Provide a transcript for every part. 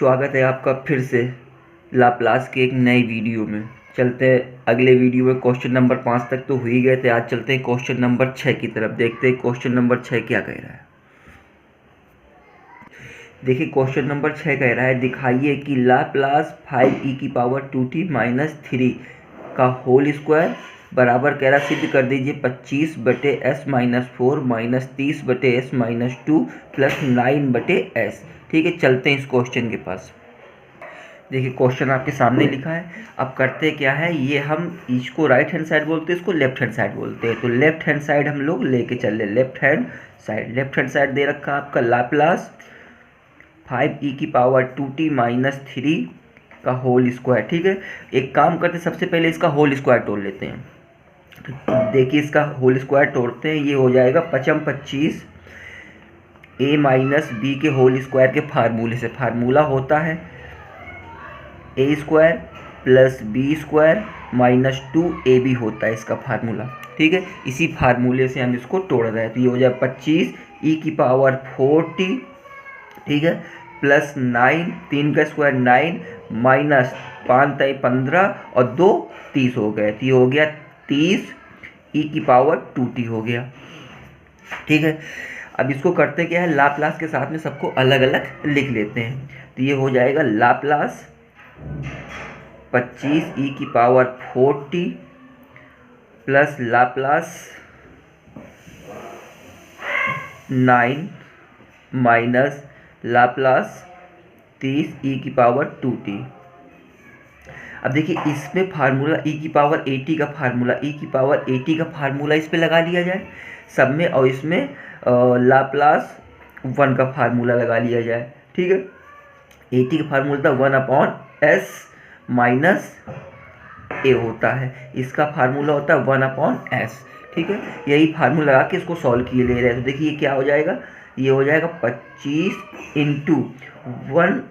स्वागत है आपका फिर से लाप्लास के एक नई वीडियो में। चलते हैं अगले वीडियो में। क्वेश्चन नंबर 5 तक तो हो ही गए थे। आज चलते हैं क्वेश्चन नंबर 6 की तरफ। देखते हैं क्वेश्चन नंबर 6 क्या कह रहा है। देखिए क्वेश्चन नंबर 6 कह रहा है, दिखाइए कि लाप्लास 5e⁻2t - 3 का होल स्क्वायर बराबर कह रहा सिद्ध कर दीजिए 25/s-4 - 30/s-2 प्लस 9/s। ठीक है, चलते हैं इस क्वेश्चन के पास। देखिए क्वेश्चन आपके सामने लिखा है। अब करते क्या है, ये हम इसको राइट हैंड साइड बोलते हैं, इसको लेफ्ट हैंड साइड बोलते हैं। तो लेफ्ट हैंड साइड हम लोग लेके चल रहे। लेफ्ट हैंड साइड दे रखा आपका लाप्लास 5e⁻2t - 3 का होल स्क्वायर। ठीक है, एक काम करते सबसे पहले इसका होल स्क्वायर तोड़ लेते हैं। तो देखिए इसका होल स्क्वायर तोड़ते हैं, ये हो जाएगा 25 a - b के होल स्क्वायर के फार्मूले से। फार्मूला होता है a² + b² - 2ab होता है इसका फार्मूला। ठीक है, इसी फार्मूले से हम इसको तोड़ रहे हैं। तो ये हो जाए 25e⁻4t, ठीक है, प्लस 9, 3 का स्क्वायर 9 माइनस 5 × 15 और 2 30 हो गए। तो ये हो गया 30e⁻2t हो गया। ठीक है, अब इसको करते क्या है, लाप्लास के साथ में सबको अलग अलग लिख लेते हैं। तो ये हो जाएगा Laplace 25e⁻4t plus Laplace 9 minus Laplace 30e⁻2t। अब देखिए इसमें फार्मूला e⁻80 का फार्मूला का फार्मूला इस पे लगा लिया जाए सब में, और इसमें लाप्लास 1 का फार्मूला लगा लिया जाए। ठीक है, 80 का फार्मूला था 1/s माइनस a होता है, इसका फार्मूला होता है 1/s। ठीक है, यही फार्मूला लगा के इसको सॉल्व किए ले रहे हैं। तो देखिए ये क्या हो जाएगा, ये हो जाएगा 25 ×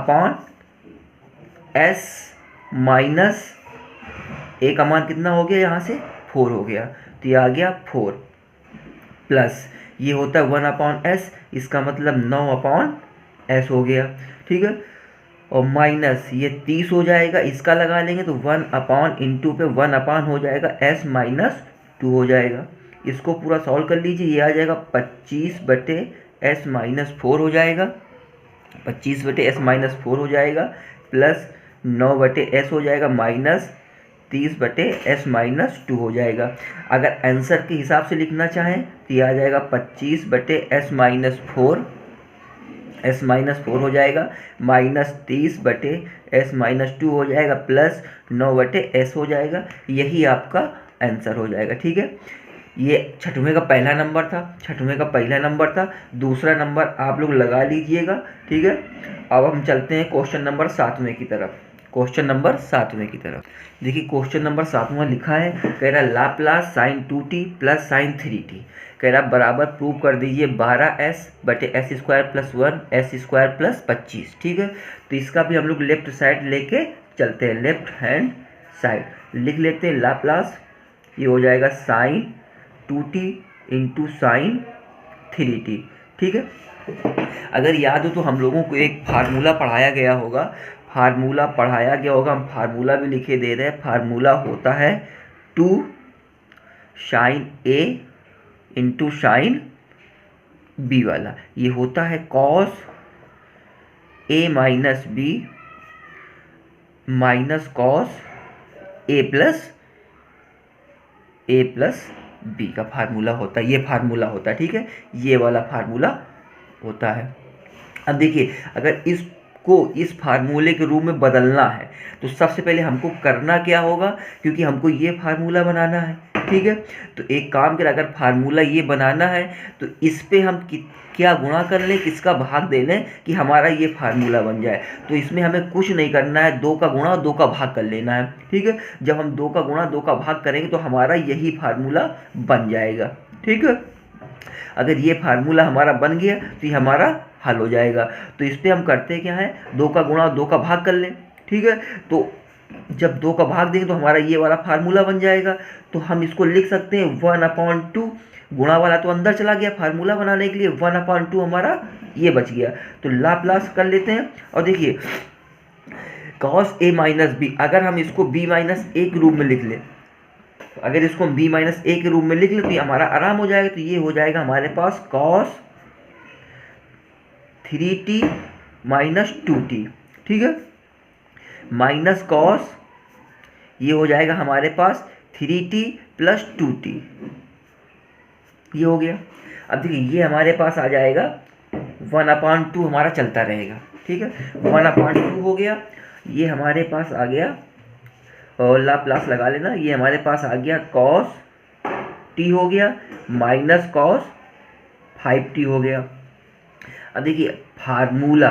1/s माइनस a का मान कितना हो गया, यहाँ से 4 हो गया, तो ये आ गया 4 प्लस ये होता है 1/s, इसका मतलब 9/s हो गया। ठीक है, और माइनस ये 30 हो जाएगा, इसका लगा लेंगे तो 1/* पे 1/ हो जाएगा, s - 2 हो जाएगा। इसको पूरा सॉल्व कर लीजिए, ये आ जाएगा 25/s-4 हो जाएगा, 25/s-4 हो जाएगा प्लस 9/s हो जाएगा माइनस 30/s-2 हो जाएगा। अगर आंसर के हिसाब से लिखना चाहें तो ये आ जाएगा 25/s-4 हो जाएगा माइनस 30/s-2 हो जाएगा प्लस 9/s हो जाएगा। यही आपका आंसर हो जाएगा। ठीक है, ये छठवें का पहला नंबर था। दूसरा नंबर आप लोग लगा लीजिएगा। ठीक है, अब हम चलते हैं क्वेश्चन नंबर 7वें की तरफ। देखिए क्वेश्चन नंबर 7वां लिखा है, कह रहा Laplace sin 2t plus sin 3t, कह रहा बराबर प्रूव कर दीजिए 12s/s² + 1s² + 25। ठीक है, तो इसका भी हम लोग लेफ्ट साइड लेके चलते हैं। लेफ्ट हैंड साइड लिख लेते हैं लाप्लास, ये हो जाएगा sin 2t × sin 3t। ठीक है, अगर याद हो तो हम लोगों को एक फार्मूला पढ़ाया गया होगा, हम फार्मूला भी लिखे दे रहे हैं। फार्मूला होता है 2 sin a × sin b वाला। ये होता है cos a - b minus cos a plus b का फार्मूला होता है। ये फार्मूला होता है। ठीक है, ये वाला फार्मूला होता है। अब देखिए अगर इसको इस फार्मूले के रूप में बदलना है तो सबसे पहले हमको करना क्या होगा, क्योंकि हमको ये फार्मूला बनाना है। ठीक है, तो एक काम करें, अगर फार्मूला ये बनाना है तो इस पे हम क्या गुणा कर लें, किसका भाग दे लें कि हमारा ये फार्मूला बन जाए। तो इसमें हमें कुछ नहीं करना है, 2 का गुणा और 2 का भाग कर लेना है। ठीक है, जब हम 2 का गुणा 2 का भाग करेंगे तो हमारा यही फार्मूला बन जाएगा। ठीक है, अगर ये फार्मूला हमारा बन गया तो ये हमारा हल हो जाएगा। तो इस पर हम करते क्या है, 2 का गुणा 2 का भाग कर लें। ठीक है, तो जब 2 का भाग देंगे तो हमारा ये वाला फार्मूला बन जाएगा। तो हम इसको लिख सकते हैं 1/2 गुणा वाला तो अंदर चला गया फार्मूला बनाने के लिए, 1/2 हमारा ये बच गया। तो लाप्लास कर लेते हैं और देखिए cos a माइनस बी, अगर हम इसको b माइनस ए के रूप में लिख लें, अगर इसको हम b माइनस ए के रूप में लिख लें तो ये हमारा आराम हो जाएगा। तो ये हो जाएगा हमारे पास cos 3t माइनस 2t, ठीक है, माइनस cos ये हो जाएगा हमारे पास 3t प्लस 2t, ये हो गया। अब देखिए ये हमारे पास आ जाएगा 1/2 हमारा चलता रहेगा, ठीक है, 1/2 हो गया। ये हमारे पास आ गया और लाप्लास लगा लेना, ये हमारे पास आ गया cos t हो गया माइनस cos 5t हो गया। अब देखिए फार्मूला,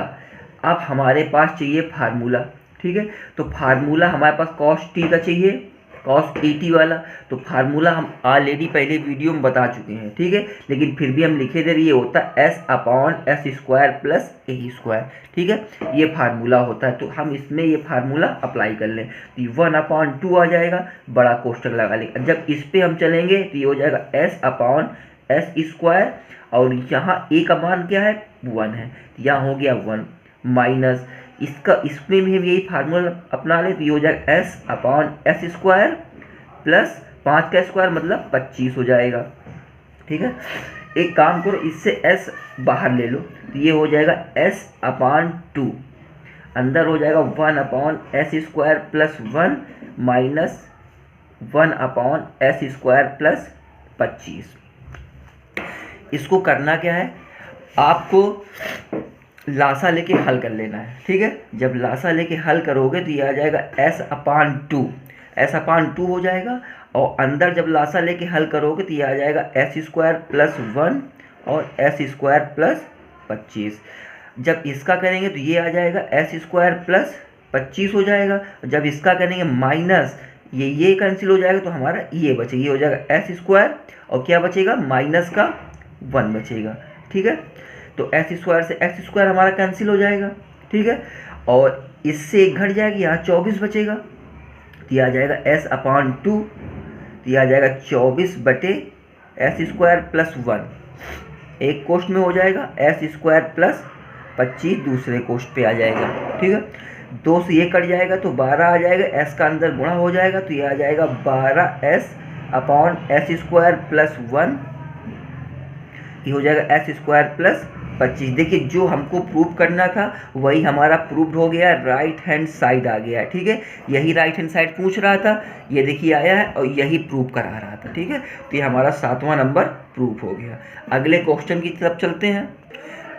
अब हमारे पास चाहिए फार्मूला, ठीक है, तो फार्मूला हमारे पास cos t का चाहिए, cos 80 वाला। तो फार्मूला हम ऑलरेडी पहले वीडियो में बता चुके हैं, ठीक है, लेकिन फिर भी हम लिखे दे, ये होता है s/s² प्लस a², ठीक है, ये फार्मूला होता है। तो हम इसमें ये फार्मूला अप्लाई कर लें तो 1/2 आ जाएगा, बड़ा कोष्टक लगा लेंगे। जब इस पे हम चलेंगे तो ये हो जाएगा s/s², और यहाँ a का मान क्या है 1 है, यहाँ हो गया 1 माइनस इसका, इसमें भी हम यही फार्मूला अपना लें तो ये हो जाएगा s/s² प्लस 5 का स्क्वायर मतलब 25 हो जाएगा, ठीक है। एक काम करो, इससे s बाहर ले लो तो ये हो जाएगा s/2, अंदर हो जाएगा 1/s² plus 1 minus 1/s² plus 25। इसको करना क्या है, आपको लासा लेके हल कर लेना है, ठीक है। जब लासा लेके हल करोगे तो ये आ जाएगा s/2 हो जाएगा, और अंदर जब लासा लेके हल करोगे तो ये आ जाएगा s² प्लस 1 और s² प्लस 25। जब इसका करेंगे तो ये आ जाएगा s² प्लस 25 हो जाएगा। जब इसका करेंगे माइनस ये कैंसिल हो जाएगा तो हमारा ये बचेगा, ये हो जाएगा s² और क्या बचेगा माइनस का 1 बचेगा, ठीक है। तो s² से x² हमारा कैंसिल हो जाएगा, ठीक है, और इससे एक घट जाएगी, यहाँ 24 बचेगा तो यह आ जाएगा s/2, तो यह आ जाएगा 24 बटे s² प्लस 1, एक कोष्ठ में हो जाएगा, s² प्लस 25 दूसरे कोष्ठ पे आ जाएगा, ठीक है। 2 से ये कट जाएगा तो 12 आ जाएगा, s का अंदर गुणा हो जाएगा तो यह आ जाएगा 12s/s² प्लस 1, ये हो जाएगा s² प्लस 25। देखिए जो हमको प्रूव करना था वही हमारा प्रूव्ड हो गया, राइट हैंड साइड आ गया, ठीक है, यही राइट हैंड साइड पूछ रहा था, ये देखिए आया है और यही प्रूव करा रहा था, ठीक है। तो ये हमारा 7वां नंबर प्रूव हो गया। अगले क्वेश्चन की तरफ चलते हैं।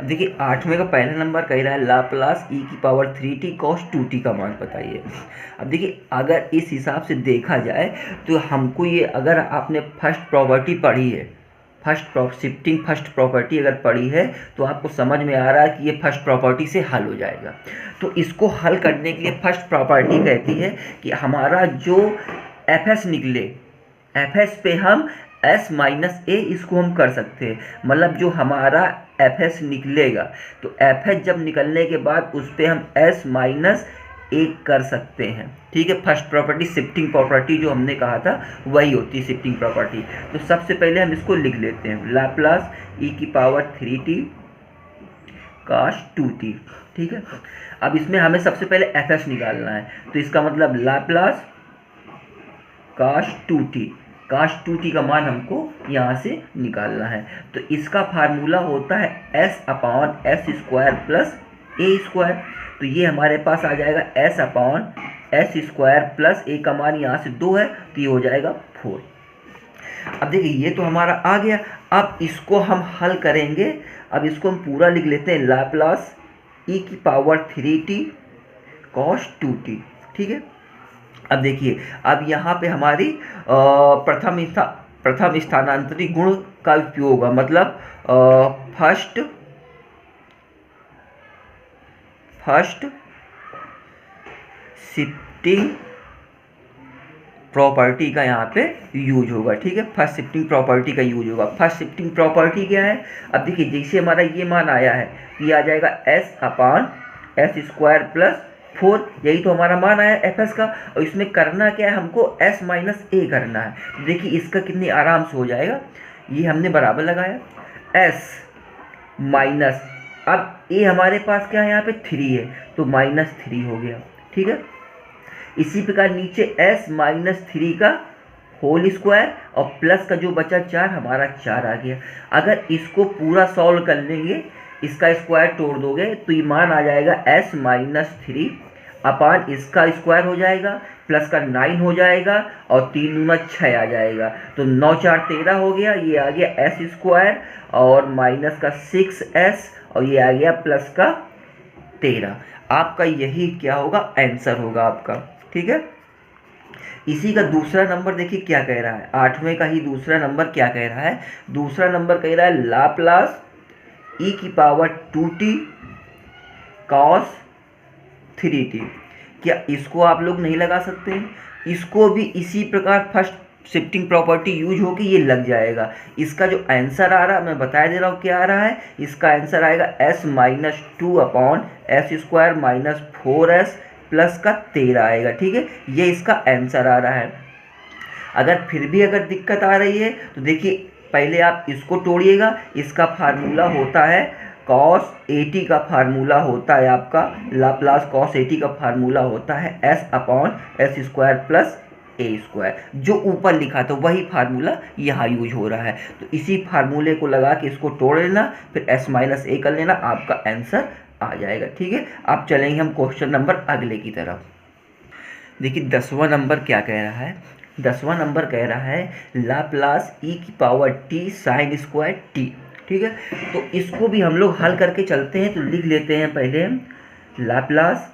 देखिए 8वें का पहला नंबर कह रहा है लाप्लास e⁻³ cos 2t का मान बताइए। अब देखिए अगर इस हिसाब से देखा जाए तो हमको ये, अगर आपने फर्स्ट प्रॉपर्टी पढ़ी है, शिफ्टिंग फर्स्ट प्रॉपर्टी अगर पढ़ी है तो आपको समझ में आ रहा है कि ये फर्स्ट प्रॉपर्टी से हल हो जाएगा। तो इसको हल करने के लिए फर्स्ट प्रॉपर्टी कहती है कि हमारा जो fs निकले, fs पे हम s माइनस a इसको हम कर सकते हैं, मतलब जो हमारा fs निकलेगा तो fs जब निकलने के बाद उस पर हम s माइनस एक कर सकते हैं, ठीक है। फर्स्ट प्रॉपर्टी शिफ्टिंग प्रॉपर्टी जो हमने कहा था वही होती है शिफ्टिंग प्रॉपर्टी। तो सबसे पहले हम इसको लिख लेते हैं, लाप्लास e⁻³ cos 2t, ठीक है। अब इसमें हमें सबसे पहले fs निकालना है, तो इसका मतलब लाप्लास cos 2t का मान हमको यहाँ से निकालना है। तो इसका फार्मूला होता है s/s² प्लस a²। तो ये हमारे पास आ जाएगा s/s² प्लस a का मान यहाँ से 2 है तो ये हो जाएगा 4। अब देखिए ये तो हमारा आ गया, अब इसको हम हल करेंगे। अब इसको हम पूरा लिख लेते हैं, लाप्लास e⁻³ cos 2t, ठीक है। अब देखिए अब यहाँ पे हमारी प्रथम स्थानांतरी गुण का उपयोग होगा, मतलब फर्स्ट शिफ्टिंग प्रॉपर्टी का यहाँ पे यूज होगा, ठीक है। फर्स्ट शिफ्टिंग प्रॉपर्टी का यूज होगा। फर्स्ट शिफ्टिंग प्रॉपर्टी क्या है, अब देखिए जैसे हमारा ये मान आया है ये आ जाएगा s/s² प्लस 4, यही तो हमारा मान आया fs का, और इसमें करना क्या है हमको s माइनस a करना है। देखिए इसका कितनी आराम से हो जाएगा, ये हमने बराबर लगाया एस माइनस, अब ए हमारे पास क्या है यहाँ पे 3 है तो -3 हो गया, ठीक है। इसी प्रकार नीचे s -3 का होल स्क्वायर और प्लस का जो बचा 4 हमारा 4 आ गया। अगर इसको पूरा सॉल्व कर लेंगे, इसका स्क्वायर तोड़ दोगे तो ये मान आ जाएगा s -3 अपान इसका स्क्वायर हो जाएगा प्लस का 9 हो जाएगा और 3 दूना 6 आ जाएगा, तो 9 4 13 हो गया। ये आ गया एस स्क्वायर और माइनस का 6s और ये आ गया प्लस का 13। आपका यही क्या होगा, आंसर होगा आपका, ठीक है। इसी का दूसरा नंबर देखिए क्या कह रहा है, 8वें का ही दूसरा नंबर क्या कह रहा है। दूसरा नंबर कह रहा है लाप्लास e⁻²t cos 3t। क्या इसको आप लोग नहीं लगा सकते हैं? इसको भी इसी प्रकार फर्स्ट शिफ्टिंग प्रॉपर्टी यूज होकर ये लग जाएगा। इसका जो आंसर आ रहा है मैं बता दे रहा हूँ क्या आ रहा है। इसका आंसर आएगा s-2 upon s² -4s plus का 13 आएगा, ठीक है। ये इसका आंसर आ रहा है। अगर फिर भी अगर दिक्कत आ रही है तो देखिए पहले आप इसको तोड़िएगा। इसका फार्मूला होता है cos 80 का फार्मूला होता है आपका लाप्लास cos 80 का फार्मूला होता है s/s² प्लस a²। जो ऊपर लिखा था वही फार्मूला यहाँ यूज हो रहा है, तो इसी फार्मूले को लगा के इसको तोड़ लेना, फिर s-a कर लेना, आपका आंसर आ जाएगा, ठीक है। अब चलेंगे हम क्वेश्चन नंबर अगले की तरफ। देखिए 10वां नंबर क्या कह रहा है। 10वां नंबर कह रहा है Laplace e⁻t sin square t, ठीक है। तो इसको भी हम लोग हल करके चलते हैं, तो लिख लेते हैं पहले हम Laplace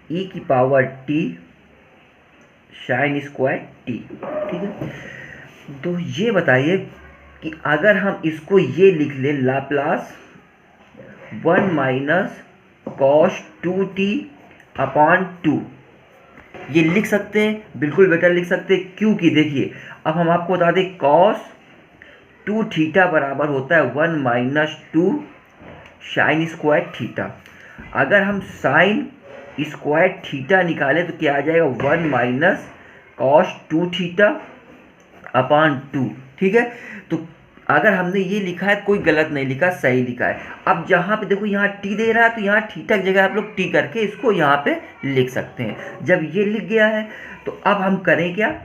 e⁻t sin square t, ठीक है। तो ये बताइए कि अगर हम इसको ये लिख ले लाप्लास 1 - cos 2t अपॉन 2, ये लिख सकते हैं, बिल्कुल बेटर लिख सकते हैं, क्योंकि देखिए अब हम आपको बता दें cos 2 थीटा बराबर होता है 1 - 2 साइन स्क्वायर थीटा। अगर हम साइन स्क्वायर थीटा निकाले तो क्या आ जाएगा 1 - cos 2 थीटा अपॉन 2, ठीक है। तो अगर हमने ये लिखा है कोई गलत नहीं लिखा, सही लिखा है। अब जहाँ पे देखो यहाँ टी दे रहा है तो यहाँ थीटा की जगह आप लोग टी करके इसको यहाँ पे लिख सकते हैं। जब ये लिख गया है तो अब हम करें क्या,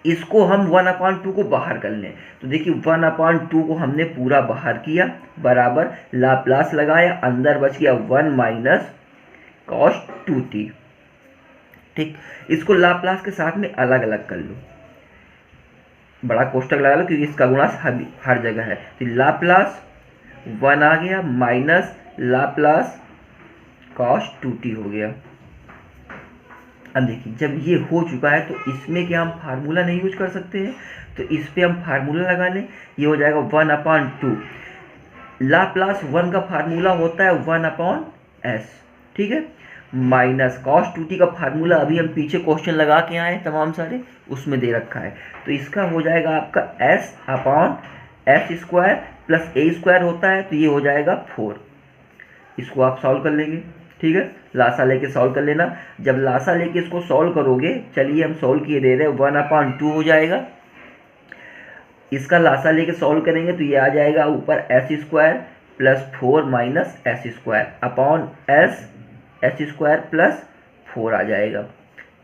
इसको हम 1/2 को बाहर कर लें। तो देखिए 1/2 को हमने पूरा बाहर किया, बराबर लाप्लास लगाया, अंदर बच गया 1 - cos 2t, ठीक। इसको लाप्लास के साथ में अलग अलग कर लो, बड़ा कोष्टक लगा लो क्योंकि इसका गुणा हर जगह है। तो लाप्लास 1 आ गया माइनस लाप्लास cos 2t हो गया। अब देखिए जब ये हो चुका है तो इसमें क्या हम फार्मूला नहीं यूज कर सकते हैं, तो इस पर हम फार्मूला लगा लें। ये हो जाएगा 1/2, लाप्लास 1 का फार्मूला होता है 1/s, ठीक है, माइनस cos 2t का फार्मूला अभी हम पीछे क्वेश्चन लगा के आए तमाम सारे, उसमें दे रखा है। तो इसका हो जाएगा आपका s/s² प्लस a² होता है, तो ये हो जाएगा 4। इसको आप सॉल्व कर लेंगे, ठीक है, लासा लेके सॉल्व कर लेना। जब लासा लेके इसको सॉल्व करोगे, चलिए हम सॉल्व किए दे रहे हैं, 1/2 हो जाएगा। इसका लासा लेके सॉल्व करेंगे तो ये आ जाएगा ऊपर s² plus 4 minus s² upon s² plus 4 आ जाएगा।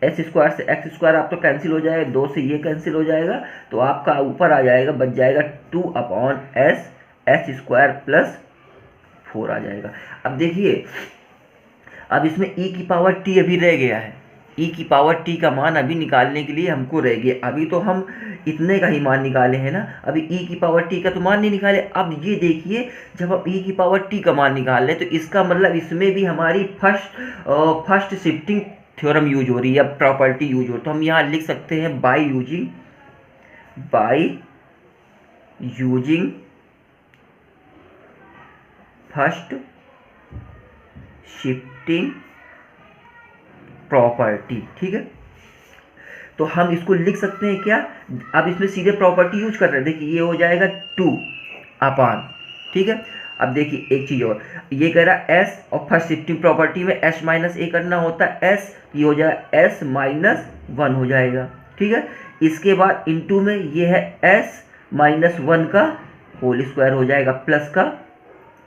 s² से x² आप तो कैंसिल हो जाएगा, 2 से ये कैंसिल हो जाएगा, तो आपका ऊपर आ जाएगा, बच जाएगा 2/s s² प्लस 4 आ जाएगा। अब देखिए अब इसमें e⁻t अभी रह गया है, e⁻t का मान अभी निकालने के लिए हमको रह गया। अभी तो हम इतने का ही मान निकाले हैं ना, अभी e⁻t का तो मान नहीं निकाले। अब ये देखिए जब हम e⁻t का मान निकाल लें तो इसका मतलब इसमें भी हमारी फर्स्ट शिफ्टिंग थ्योरम यूज हो रही है, प्रॉपर्टी यूज हो। तो हम यहाँ लिख सकते हैं by using first shifting property, ठीक है। तो हम इसको लिख सकते हैं क्या, अब इसमें सीधे प्रॉपर्टी यूज कर रहे हैं। देखिए ये हो जाएगा 2 अपान, ठीक है। अब देखिए एक चीज़ और, ये कह रहा s और फर्स्ट शिफ्टिंग प्रॉपर्टी में s - a करना होता है, s ये हो जाएगा s - 1 हो जाएगा, ठीक है। इसके बाद इनटू में ये है s -1 का होल स्क्वायर हो जाएगा, प्लस का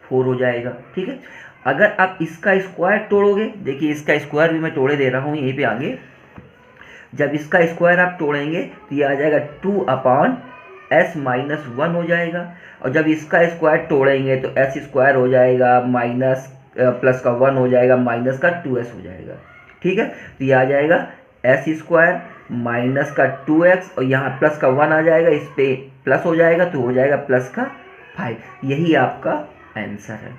4 हो जाएगा। ठीक है, अगर आप इसका स्क्वायर तोड़ोगे, देखिए इसका स्क्वायर भी मैं तोड़े दे रहा हूँ यहीं पे आगे। जब इसका स्क्वायर आप तोड़ेंगे तो ये आ जाएगा 2/s-1 हो जाएगा, और जब इसका स्क्वायर तोड़ेंगे तो s स्क्वायर हो जाएगा, माइनस प्लस का 1 हो जाएगा, माइनस का 2s हो जाएगा। ठीक है, तो ये आ जाएगा s स्क्वायर माइनस का 2x, और यहाँ प्लस का 1 आ जाएगा, इस पे प्लस हो जाएगा तो हो जाएगा प्लस का 5। यही आपका आंसर है।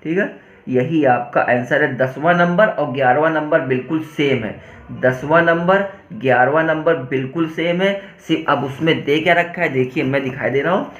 ठीक है, यही आपका आंसर है। 10वां नंबर और 11वां नंबर बिल्कुल सेम है। 10वां नंबर 11वां नंबर बिल्कुल सेम है, सिर्फ अब उसमें दे क्या रखा है, देखिए मैं दिखाई दे रहा हूँ।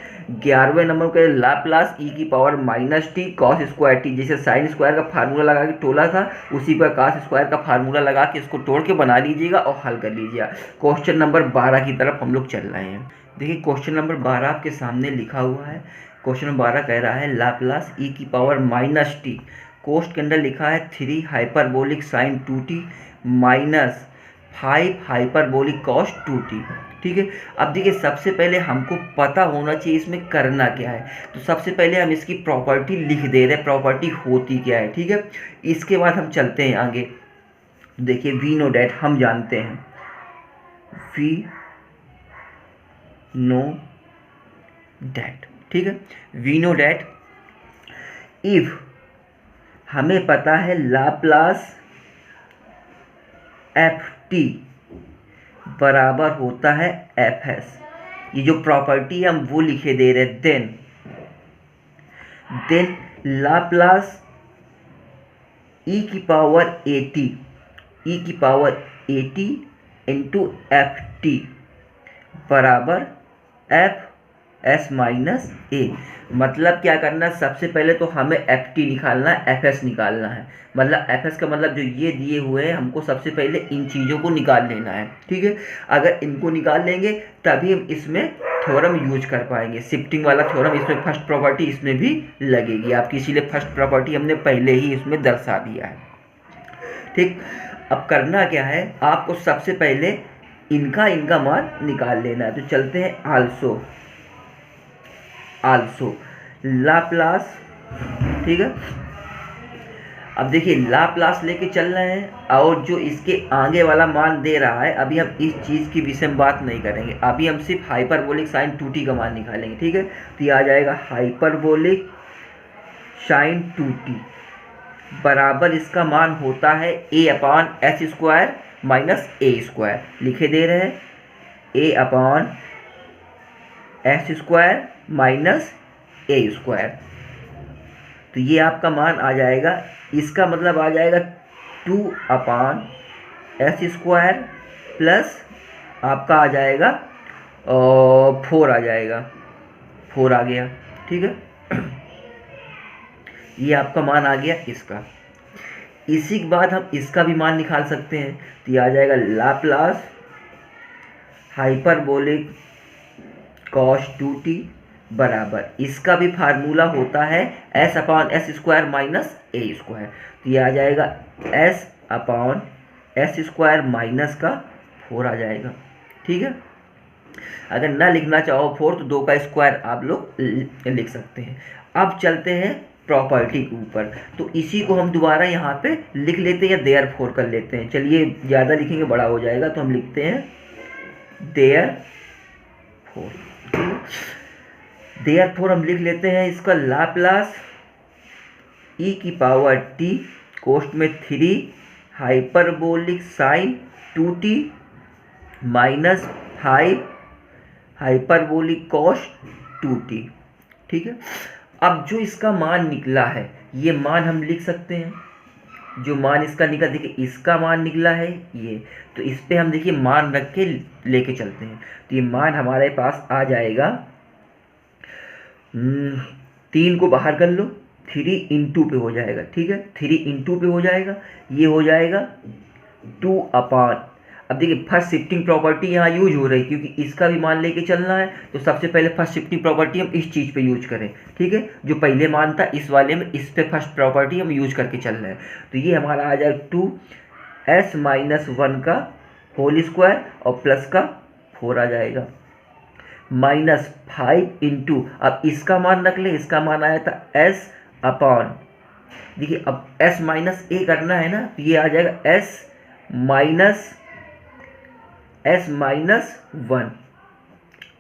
11वें नंबर के लाप्लास e की power -t cos square t, जैसे साइन स्क्वायर का फार्मूला लगा के तोला था, उसी पर cos स्क्वायर का फार्मूला लगा के इसको तोड़ के बना लीजिएगा और हल कर लीजिएगा। क्वेश्चन नंबर 12 की तरफ हम लोग चल रहे हैं। देखिए क्वेश्चन नंबर 12 आपके सामने लिखा हुआ है। क्वेश्चन नंबर 12 कह रहा है लाप्लास e की पावर -t, कोष्ट के अंदर लिखा है 3 hyperbolic sine 2t minus 5 hyperbolic cos 2t। ठीक है, अब देखिए सबसे पहले हमको पता होना चाहिए इसमें करना क्या है। तो सबसे पहले हम इसकी प्रॉपर्टी लिख दे रहे हैं, प्रॉपर्टी होती क्या है। ठीक है, इसके बाद हम चलते हैं आगे। देखिए वी नो डैट हम जानते हैं, वी नो डैट। ठीक है, वी नो डैट इफ हमें पता है लाप्लास एफ टी बराबर होता है एफ एस, ये जो प्रॉपर्टी है हम वो लिखे दे रहे। देन लाप्लास ई की पावर ए टी, ई की power A T into F T बराबर एफ एस माइनस ए। मतलब क्या करना है, सबसे पहले तो हमें एफ टी निकालना है, एफ एस निकालना है। मतलब एफ एस का मतलब जो ये दिए हुए हैं, हमको सबसे पहले इन चीज़ों को निकाल लेना है। ठीक है, अगर इनको निकाल लेंगे तभी हम इसमें थ्योरम यूज कर पाएंगे। शिफ्टिंग वाला थ्योरम इसमें फर्स्ट प्रॉपर्टी इसमें भी लगेगी आपकी, इसीलिए फर्स्ट प्रॉपर्टी हमने पहले ही इसमें दर्शा दिया है। ठीक, अब करना क्या है, आपको सबसे पहले इनका मान निकाल लेना है। तो चलते हैं आल्सो लाप्लास। ठीक है, अब देखिए लाप्लास लेके चल रहे हैं, और जो इसके आगे वाला मान दे रहा है, अभी हम इस चीज़ की विषय में बात नहीं करेंगे, अभी हम सिर्फ हाइपरबोलिक साइन 2t का मान निकालेंगे। ठीक है, तो ये आ जाएगा हाइपरबोलिक साइन 2t बराबर इसका मान होता है a/s स्क्वायर माइनस ए स्क्वायर। लिखे दे रहे हैं a/s स्क्वायर माइनस ए स्क्वायर। तो ये आपका मान आ जाएगा, इसका मतलब आ जाएगा 2/s स्क्वायर प्लस आपका आ जाएगा 4 आ जाएगा, 4 आ गया। ठीक है, ये आपका मान आ गया इसका। इसी के बाद हम इसका भी मान निकाल सकते हैं, तो ये आ जाएगा लाप्लास हाइपरबोलिक कॉस 2t बराबर, इसका भी फार्मूला होता है s/s स्क्वायर माइनस ए स्क्वायर। तो ये आ जाएगा s/s स्क्वायर माइनस का 4 आ जाएगा। ठीक है, अगर ना लिखना चाहो 4 तो 2 का स्क्वायर आप लोग लिख सकते हैं। अब चलते हैं प्रॉपर्टी के ऊपर, तो इसी को हम दोबारा यहाँ पे लिख लेते हैं या देयरफॉर कर लेते हैं। चलिए ज़्यादा लिखेंगे बड़ा हो जाएगा, तो हम लिखते हैं देयरफॉर हम लिख लेते हैं इसका लाप्लास e की पावर t कोष्ट में 3 hyperbolic sine 2t minus 5 hyperbolic cos 2t। ठीक है, अब जो इसका मान निकला है, ये मान हम लिख सकते हैं। जो मान इसका निकला, देखिए इसका मान निकला है ये, तो इस पे हम देखिए मान रख के लेके चलते हैं। तो ये मान हमारे पास आ जाएगा, 3 को बाहर कर लो, 3 × पे हो जाएगा। ठीक है, 3 × पे हो जाएगा, ये हो जाएगा 2/। अब देखिए फर्स्ट शिफ्टिंग प्रॉपर्टी यहाँ यूज हो रही है, क्योंकि इसका भी मान लेके चलना है, तो सबसे पहले फर्स्ट शिफ्टिंग प्रॉपर्टी हम इस चीज़ पे यूज करें। ठीक है, जो पहले मान था इस वाले में, इस पे फर्स्ट प्रॉपर्टी हम यूज करके चल रहे हैं। तो ये हमारा आ जाएगा 2s-1 का होल स्क्वायर और प्लस का 4 आ जाएगा। -5 इंटू, अब इसका मान रख ले, इसका मान आया था s अपॉन, देखिए अब s माइनस a करना है ना, तो ये आ जाएगा s माइनस 1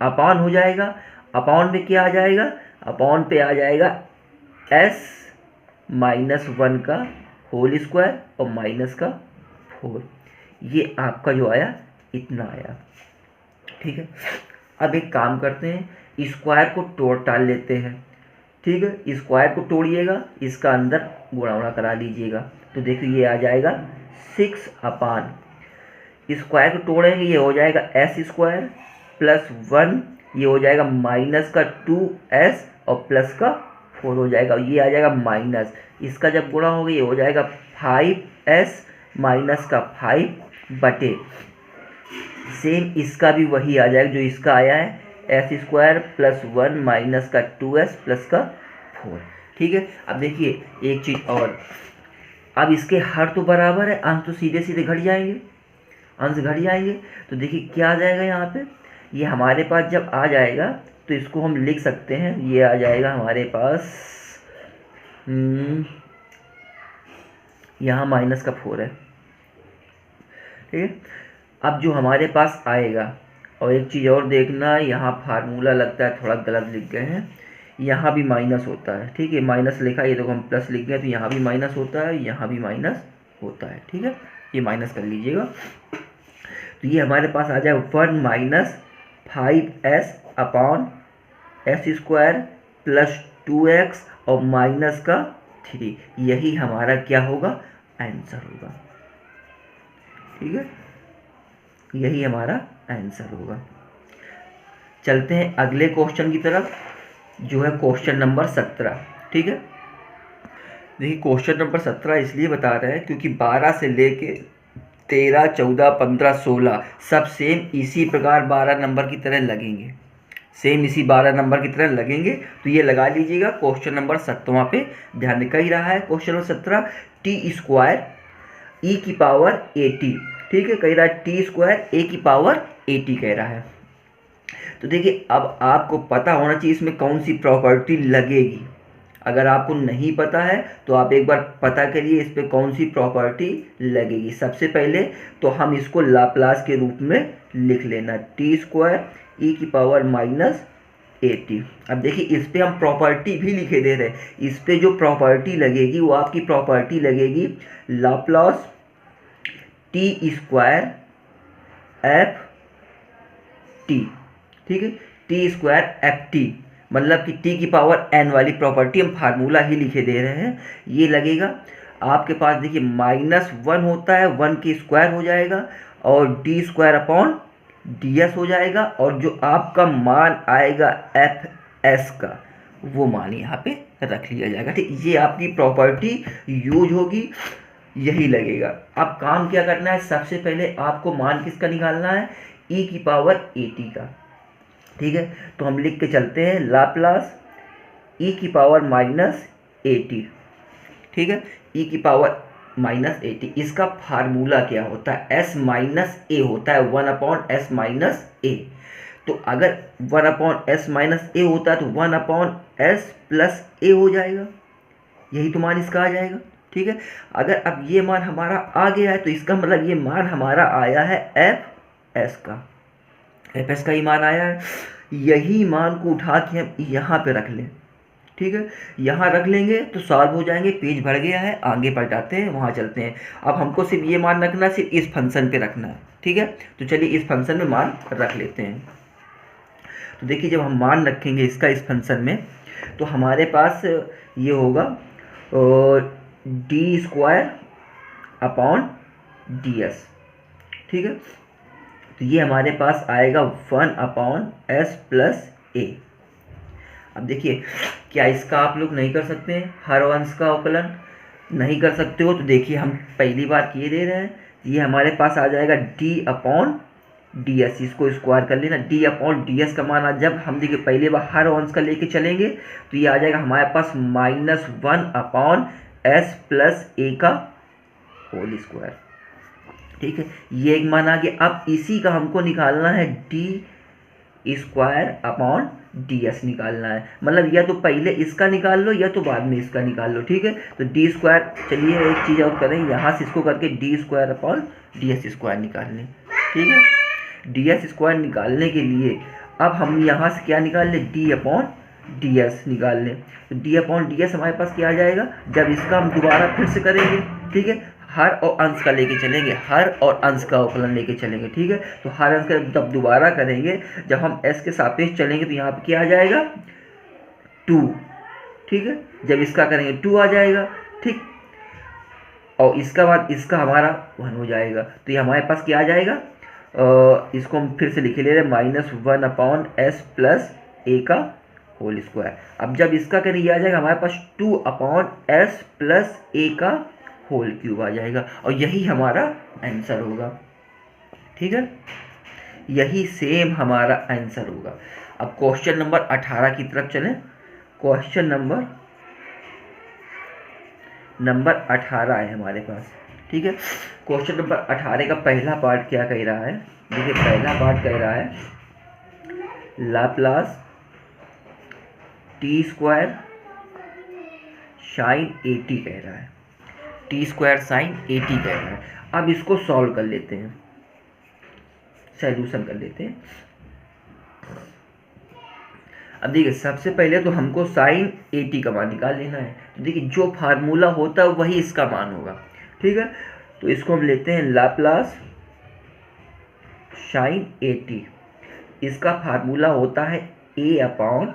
अपॉन हो जाएगा, अपॉन पे क्या आ जाएगा, अपॉन पे आ जाएगा s माइनस 1 का होल स्क्वायर और माइनस का 4, ये आपका जो आया इतना आया। ठीक है, अब एक काम करते हैं, स्क्वायर को तोड़ टाल लेते हैं। ठीक है, स्क्वायर को तोड़िएगा, इसका अंदर गुणा करा लीजिएगा, तो देखिए ये आ जाएगा 6 अपान, स्क्वायर को तोड़ेंगे ये हो जाएगा s स्क्वायर प्लस 1, ये हो जाएगा माइनस का 2s और प्लस का 4 हो जाएगा, ये आ जाएगा माइनस, इसका जब गुणा होगा ये हो जाएगा 5s माइनस का 5 बटे, सेम इसका भी वही आ जाएगा जो इसका आया है, एस स्क्वायर प्लस 1 माइनस का 2s प्लस का 4। ठीक है, अब देखिए एक चीज़ और, अब इसके हर तो बराबर है, अंश तो सीधे सीधे घट जाएंगे, अंश घट जाएंगे, तो देखिए क्या आ जाएगा यहाँ पे, ये हमारे पास जब आ जाएगा तो इसको हम लिख सकते हैं, ये आ जाएगा हमारे पास यहाँ माइनस का 4 है। ठीक है, अब जो हमारे पास आएगा, और एक चीज़ और देखना, यहाँ फार्मूला लगता है थोड़ा गलत लिख गए हैं, यहाँ भी माइनस होता है। ठीक है, माइनस लिखा है, ये तो हम प्लस लिख गए, तो यहाँ भी माइनस होता है, यहाँ भी माइनस होता है। ठीक है, ये माइनस कर लीजिएगा, तो ये हमारे पास आ जाए 1 minus 5s upon s square plus 2x और माइनस का 3, यही हमारा क्या होगा, आंसर होगा। ठीक है, यही हमारा आंसर होगा। चलते हैं अगले क्वेश्चन की तरफ, जो है क्वेश्चन नंबर 17। ठीक है, देखिए क्वेश्चन नंबर 17 इसलिए बता रहे हैं क्योंकि 12 से लेके 13, 14, 15, 16 सब सेम इसी प्रकार 12 नंबर की तरह लगेंगे, सेम इसी 12 नंबर की तरह लगेंगे, तो ये लगा लीजिएगा। क्वेश्चन नंबर 17 पे ध्यान का ही रहा है, क्वेश्चन नंबर 17 टी स्क्वायर ई की पावर 80। ठीक है, कह रहा है टी स्क्वायर ए की पावर 80 कह रहा है, तो देखिए अब आपको पता होना चाहिए इसमें कौन सी प्रॉपर्टी लगेगी। अगर आपको नहीं पता है तो आप एक बार पता करिए इस पर कौन सी प्रॉपर्टी लगेगी। सबसे पहले तो हम इसको लाप्लास के रूप में लिख लेना, टी स्क्वायर ई की पावर माइनस 80। अब देखिए इस पे हम प्रॉपर्टी भी लिखे दे रहे हैं, इस पे जो प्रॉपर्टी लगेगी वो आपकी प्रॉपर्टी लगेगी Laplace T square F T. ठीक है, टी स्क्वायर एफ टी, मतलब कि टी की पावर एन वाली प्रॉपर्टी हम फार्मूला ही लिखे दे रहे हैं, ये लगेगा। आपके पास देखिए -1 होता है, 1 की स्क्वायर हो जाएगा और D square upon D S हो जाएगा, और जो आपका मान आएगा एफ एस का वो मान यहाँ पे रख लिया जाएगा। ठीक, ये आपकी प्रॉपर्टी यूज होगी, यही लगेगा। अब काम क्या करना है, सबसे पहले आपको मान किसका निकालना है, ई की पावर 80 का। ठीक है, तो हम लिख के चलते हैं लाप्लास ई की पावर -80। ठीक है, ई की पावर -80, इसका फार्मूला क्या होता है, s माइनस ए होता है, 1/s माइनस ए। तो अगर 1/s माइनस ए होता है तो 1/s प्लस ए हो जाएगा, यही तो मान इसका आ जाएगा। ठीक है, अगर अब ये मान हमारा आ गया है तो इसका मतलब ये मान हमारा आया है एफ एस का, एफ एस का ही मान आया है, यही मान को उठा के हम यहाँ पे रख लें। ठीक है, यहाँ रख लेंगे तो सॉल्व हो जाएंगे, पेज भर गया है, आगे पलटाते हैं, वहाँ चलते हैं। अब हमको सिर्फ ये मान रखना है, सिर्फ इस फंक्शन पे रखना है। ठीक है, तो चलिए इस फंक्शन में मान रख लेते हैं। तो देखिए जब हम मान रखेंगे इसका इस फंक्शन में तो हमारे पास ये होगा D square upon D S. ठीक है, तो ये हमारे पास आएगा 1/s प्लस ए। अब देखिए क्या इसका आप लोग नहीं कर सकते हैं, हर अंश का अवकलन नहीं कर सकते हो, तो देखिए हम पहली बार किए दे रहे हैं, ये हमारे पास आ जाएगा d/ds, इसको स्क्वायर कर लेना, d/ds का मान जब हम देखिए पहली बार हर अंश का लेके चलेंगे तो ये आ जाएगा हमारे पास -1/s प्लस ए का होल स्क्वायर। ठीक है, ये एक मान आ गया। अब इसी का हमको निकालना है स्क्वायर अपॉन डी एस निकालना है। मतलब या तो पहले इसका निकाल लो या तो बाद में इसका निकाल लो, ठीक है। तो डी स्क्वायर, चलिए एक चीज़ और करें, यहाँ से इसको करके D square upon D S square निकाल लें, ठीक है। डी एस स्क्वायर निकालने के लिए अब हम यहाँ से क्या निकाल लें, डी अपॉन डी एस निकाल लें। तो डी अपॉन डी एस हमारे पास क्या आ जाएगा, जब इसका हम दोबारा फिर से करेंगे, ठीक है, हर और अंश का लेके चलेंगे, हर और अंश का अवकलन लेके चलेंगे, ठीक है। तो हर अंश का जब दोबारा करेंगे, जब हम s के सापेक्ष चलेंगे तो यहाँ पे क्या आ जाएगा 2, ठीक है। जब इसका करेंगे 2 आ जाएगा, ठीक। और इसका बाद इसका हमारा 1 हो जाएगा। तो ये हमारे पास क्या आ जाएगा, इसको हम फिर से लिख ले रहे -1 अपॉन एस प्लस ए का होल स्क्वायर। अब जब इसका करेंगे ये आ जाएगा हमारे पास 2 अपॉन एस प्लस ए का होल क्यूब आ जाएगा, और यही हमारा आंसर होगा, ठीक है। यही सेम हमारा आंसर होगा। अब क्वेश्चन नंबर 18 की तरफ चलें। क्वेश्चन नंबर 18 है हमारे पास, ठीक है। क्वेश्चन नंबर 18 का पहला पार्ट क्या कह रहा है, देखिए पहला पार्ट कह रहा है लाप्लास टी स्क्वायर साइन 80 कह रहा है, टी स्क्वायर साइन 80 कह रहा है। अब इसको सॉल्व कर लेते हैं, सॉल्यूशन कर लेते हैं। अब देखिए सबसे पहले तो हमको साइन 80 का मान निकाल लेना है। तो देखिए जो फार्मूला होता है वही इसका मान होगा, ठीक है। तो इसको हम लेते हैं लाप्लास साइन 80, इसका फार्मूला होता है a upon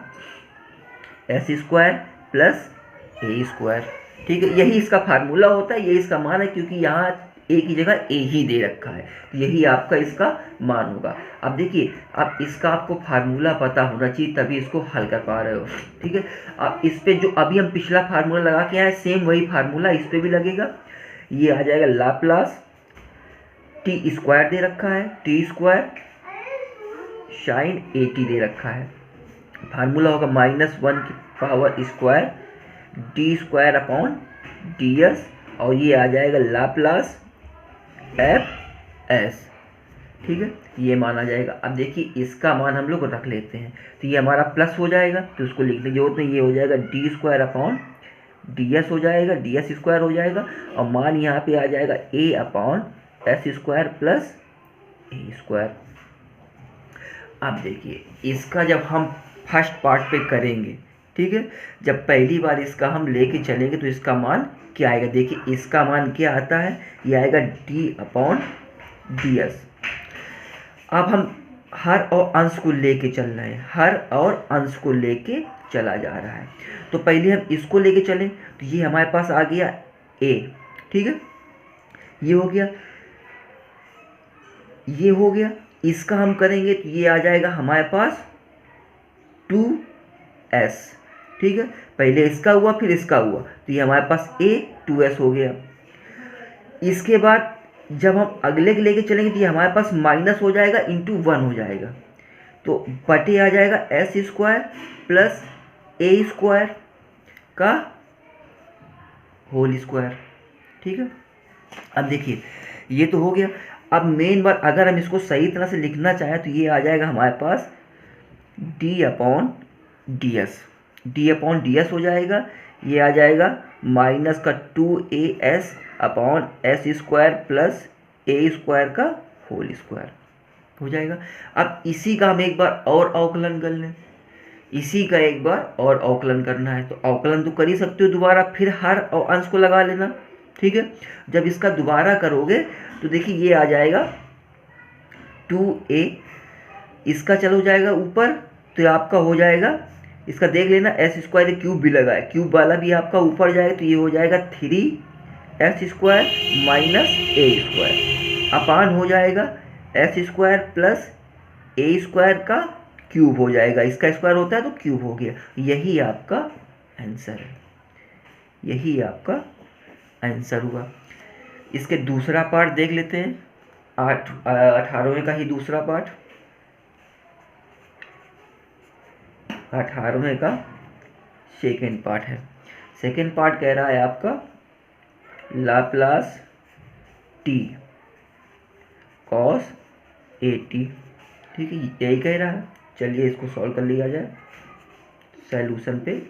S square plus A square, ठीक है। यही इसका फार्मूला होता है, यही इसका मान है, क्योंकि यहाँ ए की जगह ए ही दे रखा है, तो यही आपका इसका मान होगा। अब देखिए अब इसका आपको फार्मूला पता होना चाहिए तभी इसको हल कर पा रहे हो, ठीक है। अब इस पे जो अभी हम पिछला फार्मूला लगा के आए सेम वही फार्मूला इस पे भी लगेगा। ये आ जाएगा लाप्लास टी स्क्वायर दे रखा है, टी स्क्वायर साइन 80 दे रखा है, फार्मूला होगा -1 की power square D square upon D S, और ये आ जाएगा लाप्लास एफ एस, ठीक है। ये मान आ जाएगा। अब देखिए इसका मान हम लोग रख लेते हैं, तो ये हमारा प्लस हो जाएगा, तो उसको लिखने की जरूरत नहीं, ये हो जाएगा D square upon D S हो जाएगा, डी एस स्क्वायर हो जाएगा, और मान यहाँ पे आ जाएगा ए upon S square plus A square. अब देखिए इसका जब हम फर्स्ट पार्ट पे करेंगे, ठीक है, जब पहली बार इसका हम लेके चलेंगे तो इसका मान क्या आएगा, देखिए इसका मान क्या आता है, ये आएगा डी अपॉन डी एस। अब हम हर और अंश को लेके चल रहे हैं, हर और अंश को लेके चला जा रहा है। तो पहले हम इसको लेके चलें, तो ये हमारे पास आ गया ए, ठीक है, ये हो गया, ये हो गया। इसका हम करेंगे तो ये आ जाएगा हमारे पास 2s, ठीक है। पहले इसका हुआ फिर इसका हुआ, तो ये हमारे पास a 2s हो गया। इसके बाद जब हम अगले के लेके चलेंगे तो ये हमारे पास माइनस हो जाएगा, इंटू 1 हो जाएगा, तो बटे आ जाएगा S square plus A square का होल स्क्वायर, ठीक है। अब देखिए ये तो हो गया। अब मेन बात, अगर हम इसको सही तरह से लिखना चाहें तो ये आ जाएगा हमारे पास D upon D S, D upon D S हो जाएगा। ये आ जाएगा माइनस का 2as upon S square plus A square का होल स्क्वायर हो जाएगा। अब इसी का हम एक बार और अवकलन कर लें, इसी का एक बार और अवकलन करना है, तो अवकलन तो कर ही सकते हो दोबारा, फिर हर और अंश को लगा लेना, ठीक है। जब इसका दोबारा करोगे तो देखिए ये आ जाएगा 2a, इसका चलो जाएगा ऊपर, तो आपका हो जाएगा, इसका देख लेना एस स्क्वायर क्यूब भी लगा है, क्यूब वाला भी आपका ऊपर जाएगा, तो ये हो जाएगा 3s स्क्वायर माइनस ए स्क्वायर अपान हो जाएगा S square plus A square का क्यूब हो जाएगा, इसका स्क्वायर होता है तो क्यूब हो गया। यही आपका आंसर है, यही आपका आंसर हुआ। इसके दूसरा पार्ट देख लेते हैं, 18वें का ही दूसरा पार्ट, 18वें का सेकेंड पार्ट है। सेकेंड पार्ट कह रहा है आपका लाप्लास टी कॉस 80, ठीक है, यही कह रहा है। चलिए इसको सॉल्व कर लिया जाए सॉल्यूशन पे।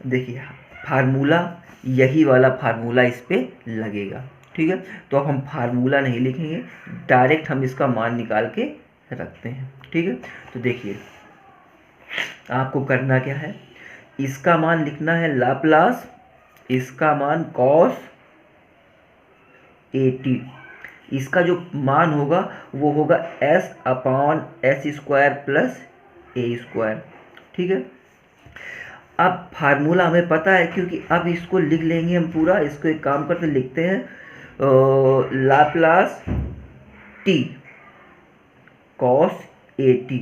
देखिए फार्मूला, यही वाला फार्मूला इस पे लगेगा, ठीक है। तो अब हम फार्मूला नहीं लिखेंगे, डायरेक्ट हम इसका मान निकाल के रखते हैं, ठीक है। तो देखिए आपको करना क्या है, इसका मान लिखना है लाप्लास, इसका मान cos AT, इसका जो मान होगा वो होगा S/S² प्लस A², ठीक है। अब फार्मूला हमें पता है, क्योंकि अब इसको लिख लेंगे हम पूरा। इसको एक काम करते लिखते हैं, लाप्लास t cos AT,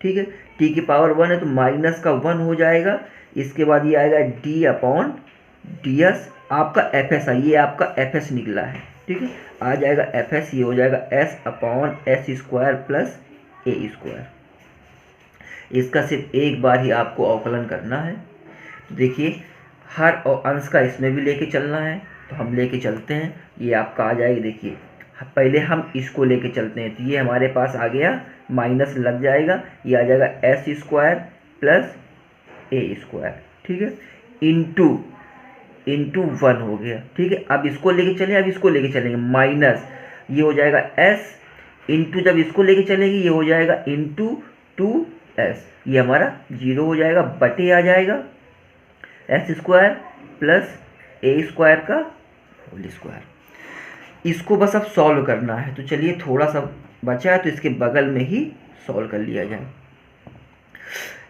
ठीक है। t की पावर 1 है तो माइनस का 1 हो जाएगा। इसके बाद ये आएगा d/ds, आपका fs है, ये आपका fs निकला है, ठीक है। आ जाएगा fs, ये हो जाएगा S/S² प्लस A²। इसका सिर्फ एक बार ही आपको अवकलन करना है। तो देखिए हर और अंश का इसमें भी लेके चलना है, तो हम लेके चलते हैं। ये आपका आ जाएगा, देखिए पहले हम इसको लेके चलते हैं, तो ये हमारे पास आ गया, माइनस लग जाएगा, ये आ जाएगा S² प्लस A², ठीक है, इंटू 1 हो गया, ठीक है। अब इसको लेके चलें, अब इसको लेके चलेंगे माइनस, ये हो जाएगा S इंटू, जब इसको लेके चलेंगे ये हो जाएगा इंटू 2S, ये हमारा 0 हो जाएगा, बटे आ जाएगा S² प्लस A² का होल स्क्वायर। इसको बस अब सॉल्व करना है, तो चलिए थोड़ा सा बचा है तो इसके बगल में ही सॉल्व कर लिया जाए।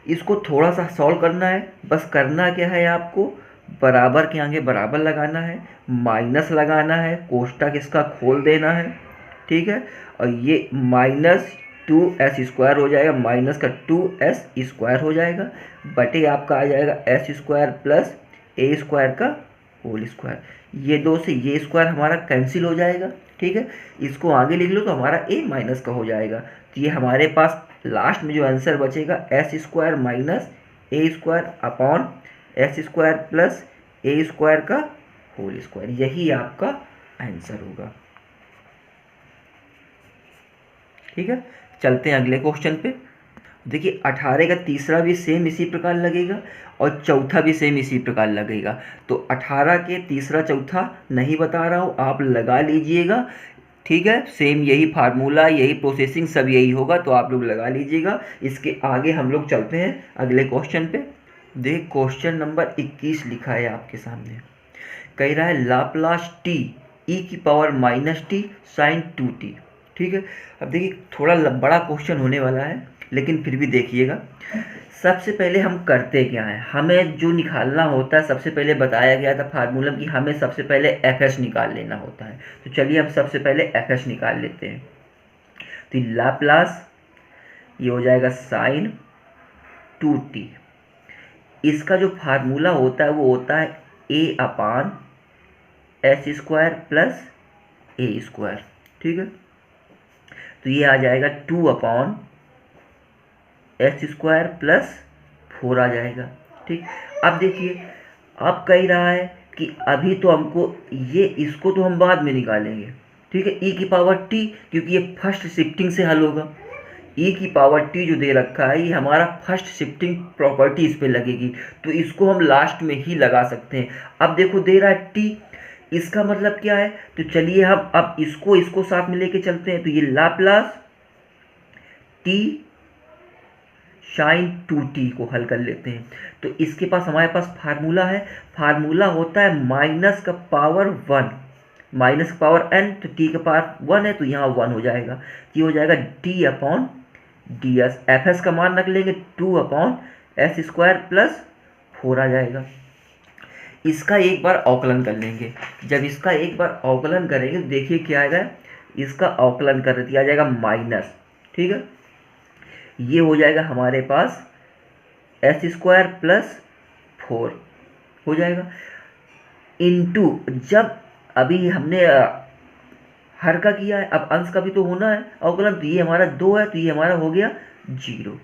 इसको थोड़ा सा सॉल्व करना है, बस करना क्या है आपको, बराबर के आगे बराबर लगाना है, माइनस लगाना है, कोष्टक इसका खोल देना है, ठीक है। और ये -2S² हो जाएगा, माइनस का 2S² हो जाएगा, बटे आपका आ जाएगा S² प्लस A² का होल स्क्वायर। ये 2 से ये स्क्वायर हमारा कैंसिल हो जाएगा, ठीक है। इसको आगे लिख लो तो हमारा A माइनस का हो जाएगा। तो ये हमारे पास लास्ट में जो आंसर बचेगा S² minus A² upon S² plus A² का होल स्क्वायर, यही आपका आंसर होगा, ठीक है। चलते हैं अगले क्वेश्चन पे। देखिए 18 का तीसरा भी सेम इसी प्रकार लगेगा और चौथा भी सेम इसी प्रकार लगेगा। तो 18 के तीसरा चौथा नहीं बता रहा हूँ, आप लगा लीजिएगा, ठीक है। सेम यही फार्मूला, यही प्रोसेसिंग, सब यही होगा, तो आप लोग लगा लीजिएगा। इसके आगे हम लोग चलते हैं अगले क्वेश्चन पे। देख क्वेश्चन नंबर 21 लिखा है आपके सामने, कह रहा है Laplace t e⁻t sin 2t, ठीक है। अब देखिए थोड़ा बड़ा क्वेश्चन होने वाला है, लेकिन फिर भी देखिएगा। सबसे पहले हम करते क्या हैं, हमें जो निकालना होता है, सबसे पहले बताया गया था फार्मूला कि हमें सबसे पहले fs निकाल लेना होता है। तो चलिए हम सबसे पहले fs निकाल लेते हैं। तो लाप्लास ये हो जाएगा sin 2t, इसका जो फार्मूला होता है वो होता है A/S² प्लस A², ठीक है। तो ये आ जाएगा 2/S² प्लस 4 आ जाएगा, ठीक। अब देखिए अब कह रहा है कि अभी तो हमको ये, इसको तो हम बाद में निकालेंगे, ठीक है, e⁻t, क्योंकि ये फर्स्ट शिफ्टिंग से हल होगा। e⁻t जो दे रखा है ये हमारा फर्स्ट शिफ्टिंग प्रॉपर्टी इस पे लगेगी, तो इसको हम लास्ट में ही लगा सकते हैं। अब देखो दे रहा है t, इसका मतलब क्या है, तो चलिए हम अब इसको साथ में लेके चलते हैं। तो ये लाप्लास t sin 2t को हल कर लेते हैं। तो इसके पास हमारे पास फार्मूला है, फार्मूला होता है माइनस का पावर 1, माइनस का पावर n, तो t का पावर 1 है तो यहाँ 1 हो जाएगा। ये हो जाएगा d/ds, fs का मान रख लेंगे 2/S² प्लस 4 आ जाएगा। इसका एक बार अवकलन कर लेंगे। जब इसका एक बार अवकलन करेंगे तो देखिए क्या आएगा, इसका अवकलन कर दिया जाएगा माइनस, ठीक है। ये हो जाएगा हमारे पास S² प्लस 4 हो जाएगा, इंटू, जब अभी हमने हर का किया है, अब अंश का भी तो होना है अवकलन, तो ये हमारा 2 है तो ये हमारा हो गया 0,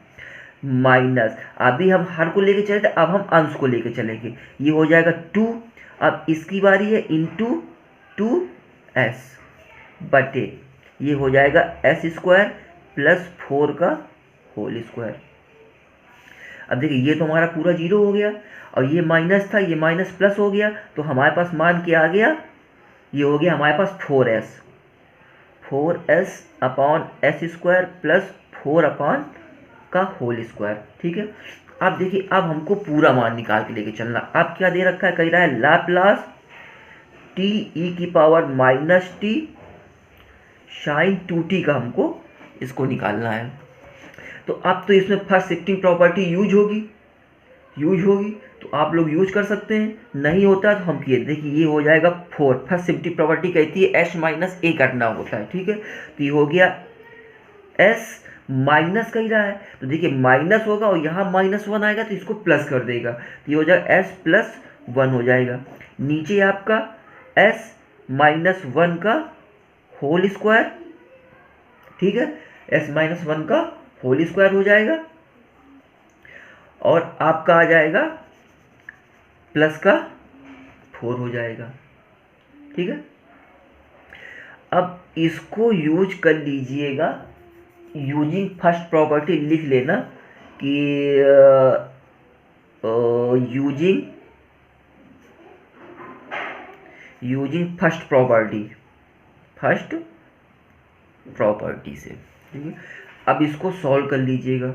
माइनस, अभी हम हर को लेके चले थे, अब हम अंश को लेके चलेंगे, ये हो जाएगा 2। अब इसकी बारी है इंटू 2S बटे, ये हो जाएगा S² प्लस 4 का होल स्क्वायर। अब देखिए ये तो हमारा पूरा जीरो हो गया और ये माइनस था, ये माइनस प्लस हो गया, तो हमारे पास मान क्या आ गया, ये हो गया हमारे पास 4s upon S square plus 4 upon का होल स्क्वायर। ठीक है, अब देखिए अब हमको पूरा मान निकाल के लेके चलना। अब क्या दे रखा है, कह रहा है लाप्लास टी ई की power minus T sign 2t का हमको इसको निकालना है। तो अब तो इसमें फर्स्ट शिफ्टिंग प्रॉपर्टी यूज होगी, तो आप लोग यूज कर सकते हैं, नहीं होता तो हम किए। देखिए ये हो जाएगा 4, फर्स्ट शिफ्टिंग प्रॉपर्टी कहती है एस माइनस ए करना होता है। ठीक है, तो ये हो गया एस माइनस कह रहा है, तो देखिए माइनस होगा और यहाँ -1 आएगा तो इसको प्लस कर देगा, तो ये हो जाएगा एस प्लस 1 हो जाएगा। नीचे आपका एस माइनस 1 का होल स्क्वायर, ठीक है, एस माइनस 1 का होल स्क्वायर हो जाएगा और आपका आ जाएगा प्लस का 4 हो जाएगा। ठीक है, अब इसको यूज कर लीजिएगा, यूजिंग फर्स्ट प्रॉपर्टी लिख लेना कि यूजिंग फर्स्ट प्रॉपर्टी से। ठीक है, अब इसको सॉल्व कर लीजिएगा।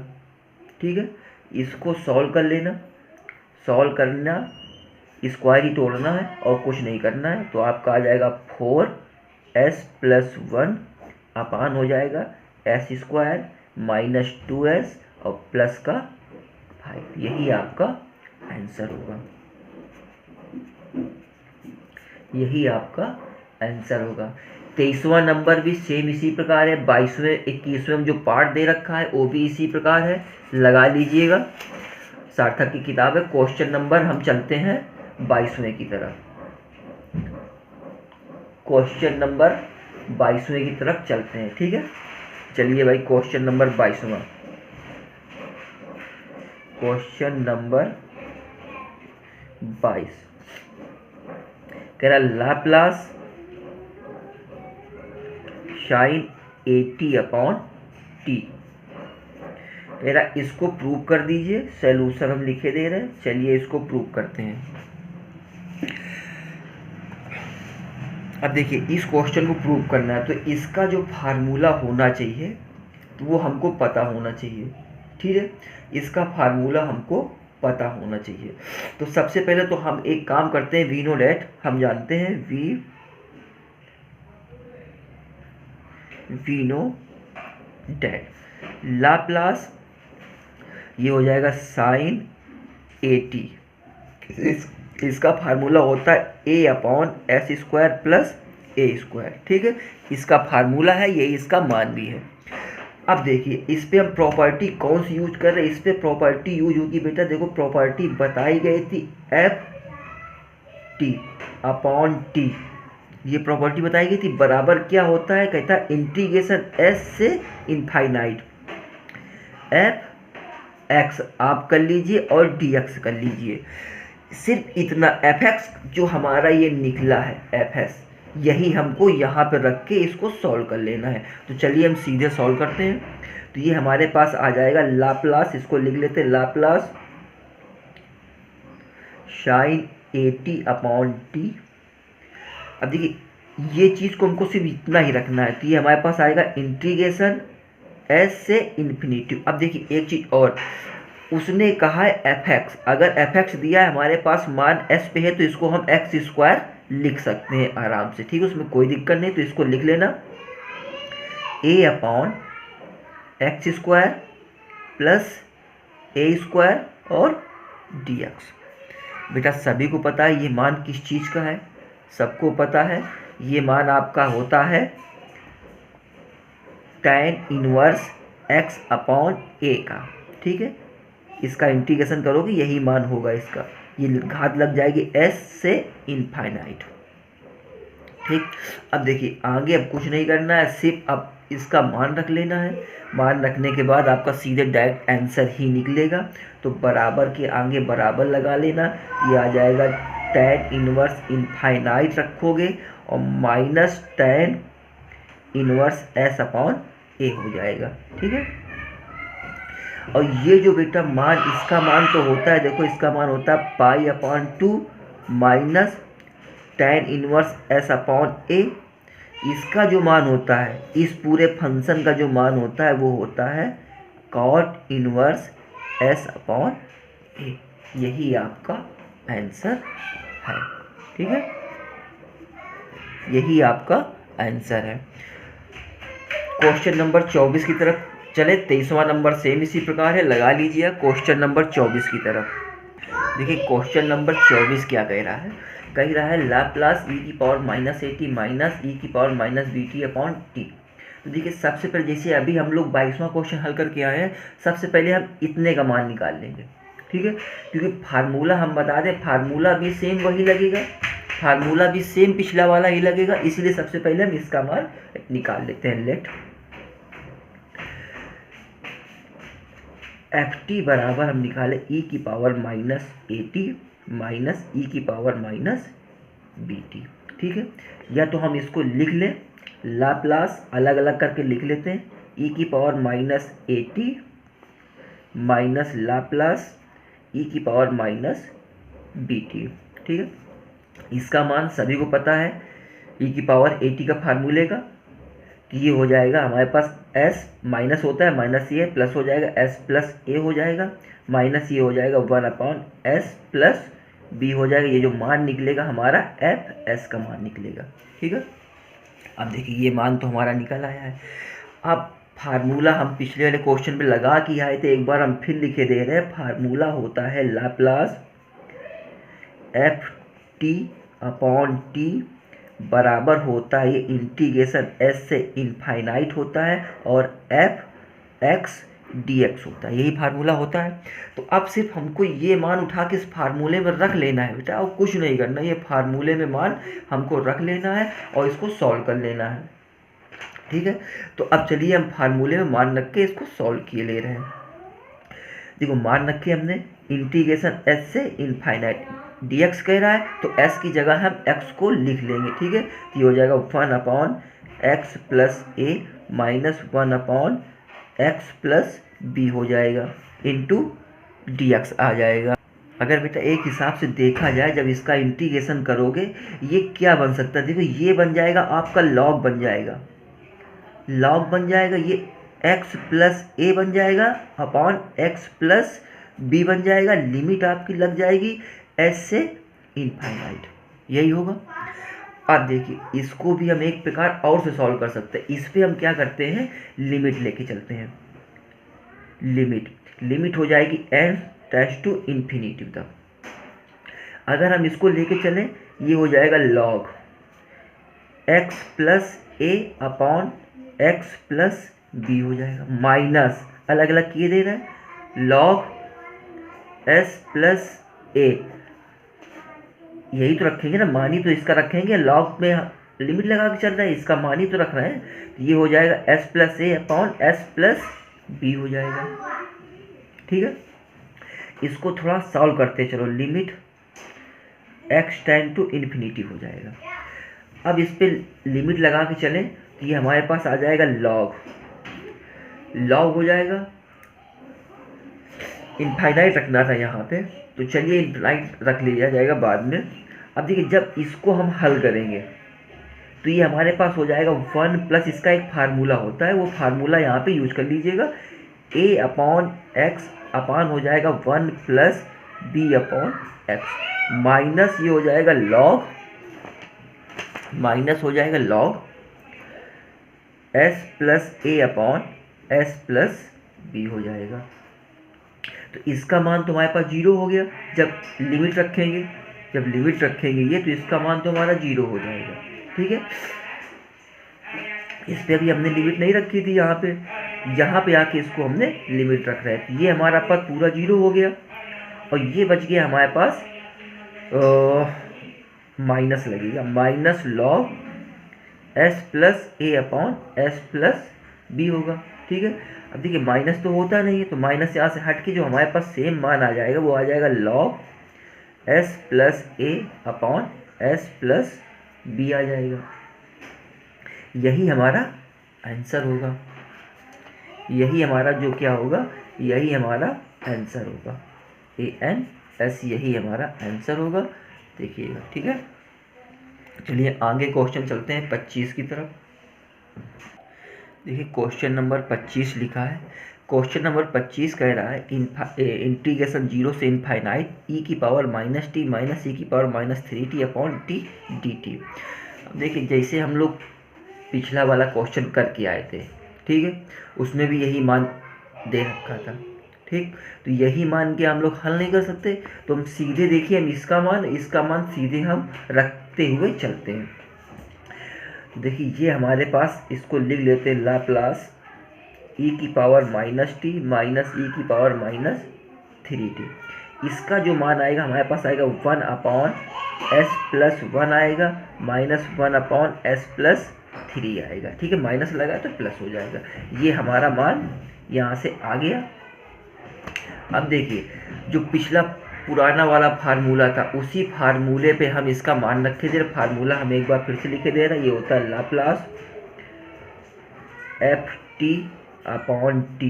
ठीक है, इसको सॉल्व कर लेना, सॉल्व करना, स्क्वायर ही तोड़ना है और कुछ नहीं करना है, तो आपका आ जाएगा 4s प्लस 1 अपान हो जाएगा एस स्क्वायर माइनस 2s और प्लस का 5। यही आपका आंसर होगा, यही आपका आंसर होगा। 23वां नंबर भी सेम इसी प्रकार है, 22वें 21वें में जो पार्ट दे रखा है वो भी इसी प्रकार है, लगा लीजिएगा। सार्थक की किताब है। क्वेश्चन नंबर हम चलते हैं 22वें की तरफ, क्वेश्चन नंबर 22वें की तरफ चलते हैं। ठीक है, चलिए भाई क्वेश्चन नंबर 22वां, क्वेश्चन नंबर 22 कह रहा लाप्लास साइन 80 अपॉन टी, कह रहा इसको प्रूव कर दीजिए। सॉल्यूशन हम लिखे दे रहे हैं, चलिए इसको प्रूव करते हैं। अब देखिए इस क्वेश्चन को प्रूव करना है तो इसका जो फार्मूला होना चाहिए तो वो हमको पता होना चाहिए। ठीक है, इसका फार्मूला हमको पता होना चाहिए। तो सबसे पहले तो हम एक काम करते हैं, वी नो डैट, हम जानते हैं वी नो डैट लाप्लास ये हो जाएगा साइन 80, इसका फार्मूला होता है a upon S square plus A square. ठीक है, इसका फार्मूला है, ये इसका मान भी है। अब देखिए इस पे हम प्रॉपर्टी कौन सी यूज कर रहे हैं, इस पे प्रॉपर्टी यूज होगी बेटा, देखो प्रॉपर्टी बताई गई थी एफ टी अपॉन टी, ये प्रॉपर्टी बताई गई थी, बराबर क्या होता है, कहता है इंटीग्रेशन एस से इनफाइनाइट एफ एक्स आप कर लीजिए और डी एक्स कर लीजिए। सिर्फ इतना एफ एक्स जो हमारा ये निकला है एफ एस, यही हमको यहाँ पर रख के इसको सॉल्व कर लेना है। तो चलिए हम सीधे सॉल्व करते हैं। तो ये हमारे पास आ जाएगा लाप्लास, इसको लिख लेते हैं लाप्लास साइन 80 अपॉन टी। अब देखिए ये चीज़ को हमको सिर्फ इतना ही रखना है, तो ये हमारे पास आएगा इंटीग्रेशन एस से इन्फिनिटी। अब देखिए एक चीज़ और, उसने कहा है एफ एक्स, अगर एफ एक्स दिया है हमारे पास मान एस पे है तो इसको हम एक्स स्क्वायर लिख सकते हैं आराम से। ठीक है, उसमें कोई दिक्कत नहीं, तो इसको लिख लेना ए upon x square plus A square और डी एक्स। बेटा सभी को पता है ये मान किस चीज़ का है, सबको पता है ये मान आपका होता है tan इनवर्स x अपॉन ए का। ठीक है, इसका इंटीग्रेशन करोगे यही मान होगा इसका, ये घात लग जाएगी s से इनफाइनाइट। ठीक, अब देखिए आगे अब कुछ नहीं करना है, सिर्फ अब इसका मान रख लेना है। मान रखने के बाद आपका सीधे डायरेक्ट आंसर ही निकलेगा, तो बराबर के आगे बराबर लगा लेना, ये आ जाएगा tan इनवर्स इनफाइनाइट रखोगे और minus tan inverse s upon A हो जाएगा। ठीक है, और ये जो बेटा मान, इसका मान तो होता है, देखो इसका मान होता है pi upon 2 minus tan inverse S upon A. इसका जो मान होता है, इस पूरे फंक्शन का जो मान होता है वो होता है cot इनवर्स एस अपॉन ए। यही आपका आंसर है। ठीक है, यही आपका आंसर है। क्वेश्चन नंबर 24 की तरफ चले। 23वां नंबर सेम इसी प्रकार है, लगा लीजिए क्वेश्चन नंबर 24 की तरफ। देखिए क्वेश्चन नंबर 24 क्या कह रहा है, कह रहा है लाप्लास ई की power minus A T minus e की power minus B T upon T. तो देखिए सबसे पहले, जैसे अभी हम लोग 22वां क्वेश्चन हल करके आए हैं, सबसे पहले हम इतने का मान निकाल लेंगे। ठीक है, क्योंकि फार्मूला हम बता दें, फार्मूला भी सेम वही लगेगा, फार्मूला भी सेम पिछला वाला ही लगेगा, इसलिए सबसे पहले हम इसका मान निकाल लेते हैं। लेट एफ टी बराबर हम निकाले ई की power minus A T minus e की पावर माइनस बी टी। ठीक है, या तो हम इसको लिख लें, लाप्लास अलग अलग करके लिख लेते हैं, ई की power minus A T minus Laplace e की पावर माइनस बी टी। ठीक है, इसका मान सभी को पता है, ई की पावर ए टी का फार्मूले का, कि ये हो जाएगा हमारे पास s माइनस होता है, माइनस ये प्लस हो जाएगा, s प्लस ए हो जाएगा, माइनस ये हो जाएगा 1 अपॉन एस प्लस बी हो जाएगा। ये जो मान निकलेगा हमारा एफ एस का मान निकलेगा। ठीक है, अब देखिए ये मान तो हमारा निकल आया है। अब फार्मूला हम पिछले वाले क्वेश्चन पे लगा के आए थे, एक बार हम फिर लिखे दे रहे हैं। फार्मूला होता है Laplace F T upon T बराबर होता है, ये इंटीग्रेशन s से इनफाइनाइट होता है, और एफ एक्स डी एक्स होता है, यही फार्मूला होता है। तो अब सिर्फ हमको ये मान उठा के इस फार्मूले में रख लेना है बेटा, और कुछ नहीं करना, ये फार्मूले में मान हमको रख लेना है और इसको सॉल्व कर लेना है। ठीक है, तो अब चलिए हम फार्मूले में मान रख के इसको सॉल्व किए ले रहे हैं। देखो मान रखे हमने इंटीग्रेशन s से इनफाइनाइट, dx कह रहा है तो s की जगह हम x को लिख लेंगे। ठीक है, तो ये हो जाएगा 1 upon X plus A minus 1 upon X plus B हो जाएगा, इंटू dx आ जाएगा। अगर बेटा एक हिसाब से देखा जाए, जब इसका इंटीग्रेशन करोगे ये क्या बन सकता है, देखो ये बन जाएगा आपका लॉग बन जाएगा, लॉग बन जाएगा, ये x प्लस ए बन जाएगा अपॉन एक्स प्लस बी बन जाएगा, लिमिट आपकी लग जाएगी s से इनफाइनाइट, यही होगा। अब देखिए इसको भी हम एक प्रकार और से सॉल्व कर सकते हैं। इस पे हम क्या करते हैं, लिमिट लेके चलते हैं। लिमिट हो जाएगी n टेंड्स टू इन्फिनिटी तक। अगर हम इसको लेके चलें, ये हो जाएगा log x plus A upon X plus B हो जाएगा, माइनस अलग अलग किए दे रहे हैं लॉग s प्लस ए, यही तो रखेंगे ना, मानी तो इसका रखेंगे, लॉग में लिमिट लगा के चल रहा है, इसका मानी तो रख रहे हैं, तो ये हो जाएगा s plus A upon S plus B हो जाएगा। ठीक है, इसको थोड़ा सॉल्व करते चलो, limit x tend to infinity हो जाएगा। अब इस पे लिमिट लगा के चलें तो ये हमारे पास आ जाएगा लॉग हो जाएगा, इनफाइनाइट रखना था यहाँ पे, तो चलिए इनफाइनाइट रख लिया जाएगा बाद में। अब देखिए जब इसको हम हल करेंगे तो ये हमारे पास हो जाएगा 1 प्लस, इसका एक फार्मूला होता है, वो फार्मूला यहाँ पे यूज कर लीजिएगा, a अपॉन एक्स अपॉन हो जाएगा 1 plus b upon x, minus ये हो जाएगा लॉग, माइनस हो जाएगा log s plus A upon S plus B हो जाएगा। तो इसका मान तो हमारे पास 0 हो गया, जब लिमिट रखेंगे, ये तो इसका मान तो हमारा 0 हो जाएगा। ठीक है, इस पे अभी हमने लिमिट नहीं रखी थी, यहाँ पे आके इसको हमने लिमिट रख रहे थे, ये हमारा पास पूरा 0 हो गया, और ये बच गया हमारे पास माइनस लगेगा, minus log s plus A upon S plus B होगा। ठीक है, अब देखिए माइनस तो होता नहीं है, तो माइनस यहाँ से हट के जो हमारे पास सेम मान आ जाएगा वो आ जाएगा log s plus A upon S plus B आ जाएगा, यही हमारा आंसर होगा। यही हमारा जो क्या होगा, यही हमारा आंसर होगा, ANS यही हमारा आंसर होगा, देखिएगा। ठीक है, चलिए आगे क्वेश्चन चलते हैं 25 की तरफ। देखिए क्वेश्चन नंबर 25 लिखा है। क्वेश्चन नंबर 25 कह रहा है इंटीग्रेशन 0 से इनफाइनाइट e की पावर -t माइनस e की power -3t upon t dt। अब देखिए जैसे हम लोग पिछला वाला क्वेश्चन करके आए थे, ठीक है, उसमें भी यही मान दे रखा था। ठीक, तो यही मान के हम लोग हल नहीं कर सकते, तो हम सीधे देखिए हम इसका मान सीधे हम रखते हुए चलते हैं। देखिए ये हमारे पास, इसको लिख लेते हैं लाप्लास e की पावर -t माइनस e की पावर -3t। इसका जो मान आएगा हमारे पास आएगा 1 अपॉन s प्लस 1 आएगा, -1 अपॉन s प्लस 3 आएगा। ठीक है, माइनस लगा तो प्लस हो जाएगा। ये हमारा मान यहाँ से आ गया। अब देखिए जो पिछला पुराना वाला फार्मूला था, उसी फार्मूले पे हम इसका मान रखे थे। फार्मूला हम एक बार फिर से लिखे दे रहे हैं। ये होता है लाप्लास ft अपॉन t,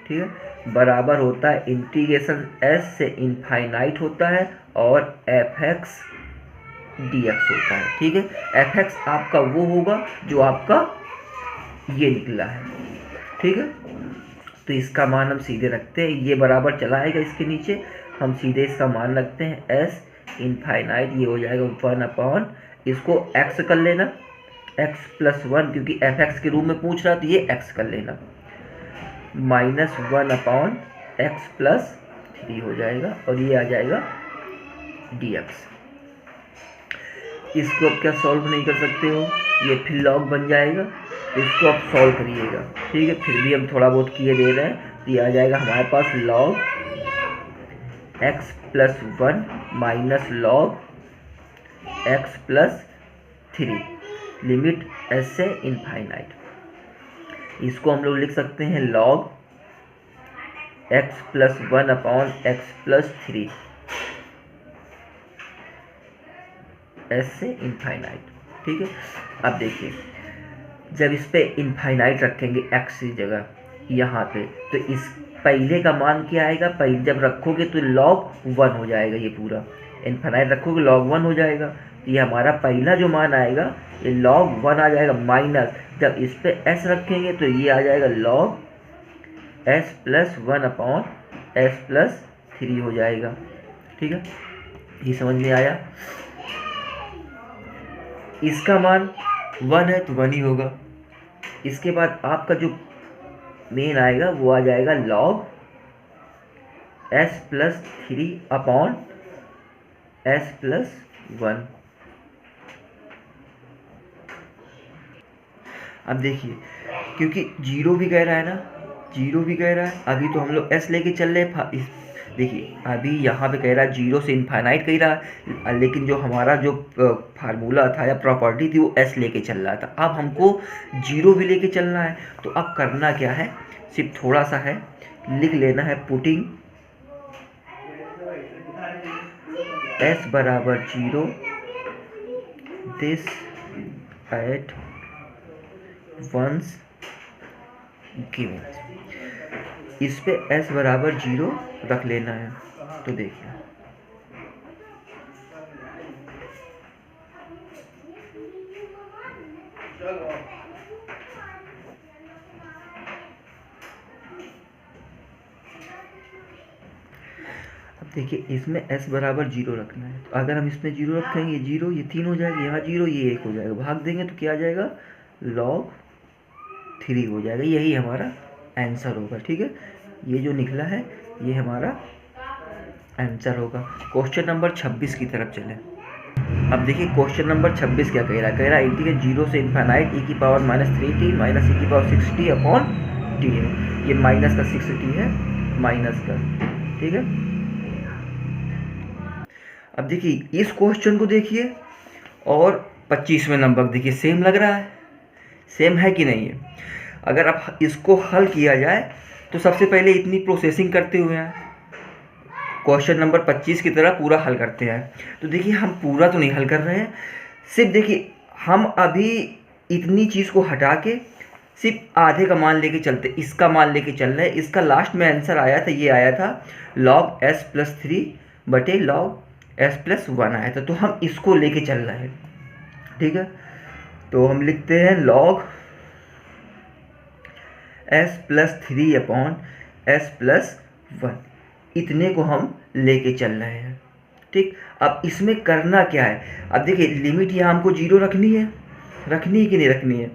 ठीक है, बराबर होता है इंटीग्रेशन s से इनफाइनाइट होता है और fx dx होता है। ठीक है, fx आपका वो होगा जो आपका ये निकला है। ठीक है, तो इसका मान हम सीधे रखते हैं, ये बराबर चला आएगा इसके नीचे, हम सीधे इसका मान रखते हैं s इनफाइनाइट, ये हो जाएगा 1 अपॉन, इसको x कर लेना, x प्लस 1, क्योंकि fx के रूप में पूछ रहा है तो ये x कर लेना, -1 अपॉन x प्लस 3 हो जाएगा और ये आ जाएगा dx। इसको अब क्या सॉल्व नहीं कर सकते हो, ये फिर लॉग बन जाएगा, इसको आप सॉल्व करिएगा। ठीक है, फिर भी हम थोड़ा बहुत किए दे रहे हैं, तो ये आ जाएगा हमारे पास log x plus 1 minus log x plus 3 limit s से इनफाइनाइट। इसको हम लोग लिख सकते हैं log x plus 1 upon x plus 3 s से इनफाइनाइट। ठीक है, अब देखिए जब इस पे इनफाइनाइट रखेंगे x की जगह यहाँ पे, तो इस पहले का मान क्या आएगा, पहले जब रखोगे तो log 1 हो जाएगा, ये पूरा इनफाइनाइट रखोगे log 1 हो जाएगा। तो ये हमारा पहला जो मान आएगा ये log 1 आ जाएगा, माइनस जब इस पे s रखेंगे तो ये आ जाएगा log s plus 1 upon s plus 3 हो जाएगा। ठीक है, ये समझ में आया। इसका मान 1 है तो 1 ही होगा। इसके बाद आपका जो मेन आएगा वो आ जाएगा log s plus 3 upon s plus 1। अब देखिए क्योंकि जीरो भी कह रहा है ना, जीरो भी कह रहा है, अभी तो हम लोग s लेके चल रहे हैं। देखिए अभी यहाँ पे कह रहा है 0 से इनफाइनाइट कह रहा है, लेकिन जो हमारा जो फार्मूला था या प्रॉपर्टी थी वो s लेके चल रहा था। अब हमको 0 भी लेके चलना है, तो अब करना क्या है, सिर्फ थोड़ा सा है, लिख लेना है पुटिंग s बराबर 0 दिस एट वंस गिवन। इस पे s बराबर 0 रख लेना है। तो देखिए अब देखिए इसमें s बराबर 0 रखना है, तो अगर हम इसमें 0 रखेंगे 0, ये 3 हो जाएगा, यहाँ 0, ये 1 हो जाएगा, भाग देंगे तो क्या आ जाएगा log 3 हो जाएगा। यही हमारा आंसर होगा। ठीक है, ये जो निकला है ये हमारा आंसर होगा। क्वेश्चन नंबर 26 की तरफ चलें। अब देखिए क्वेश्चन नंबर 26 क्या कह रहा है, इंटीग्रेट 0 से इनफाइनाइट e की पावर -3t माइनस e की पावर 6t अपॉन t है। ये माइनस का 6t है, माइनस का। ठीक है, अब देखिए इस क्वेश्चन को देखिए और 25वें नंबर देखिए, सेम लग रहा है, सेम है कि नहीं है। अगर अब इसको हल किया जाए तो सबसे पहले इतनी प्रोसेसिंग करते हुए हैं क्वेश्चन नंबर 25 की तरह पूरा हल करते हैं। तो देखिए हम पूरा तो नहीं हल कर रहे हैं, सिर्फ देखिए हम अभी इतनी चीज़ को हटा के सिर्फ आधे का मान लेके चलते, इसका मान लेके चल रहे हैं। इसका लास्ट में आंसर आया था, ये आया था log s+3 बटे log s+1 आया था, तो हम इसको लेके चल रहे हैं। ठीक है, तो हम लिखते हैं log s+3 अपॉन s+1, इतने को हम लेके चल रहे हैं। ठीक, अब इसमें करना क्या है, अब देखिए लिमिट यहाँ हमको 0 रखनी है कि नहीं रखनी है।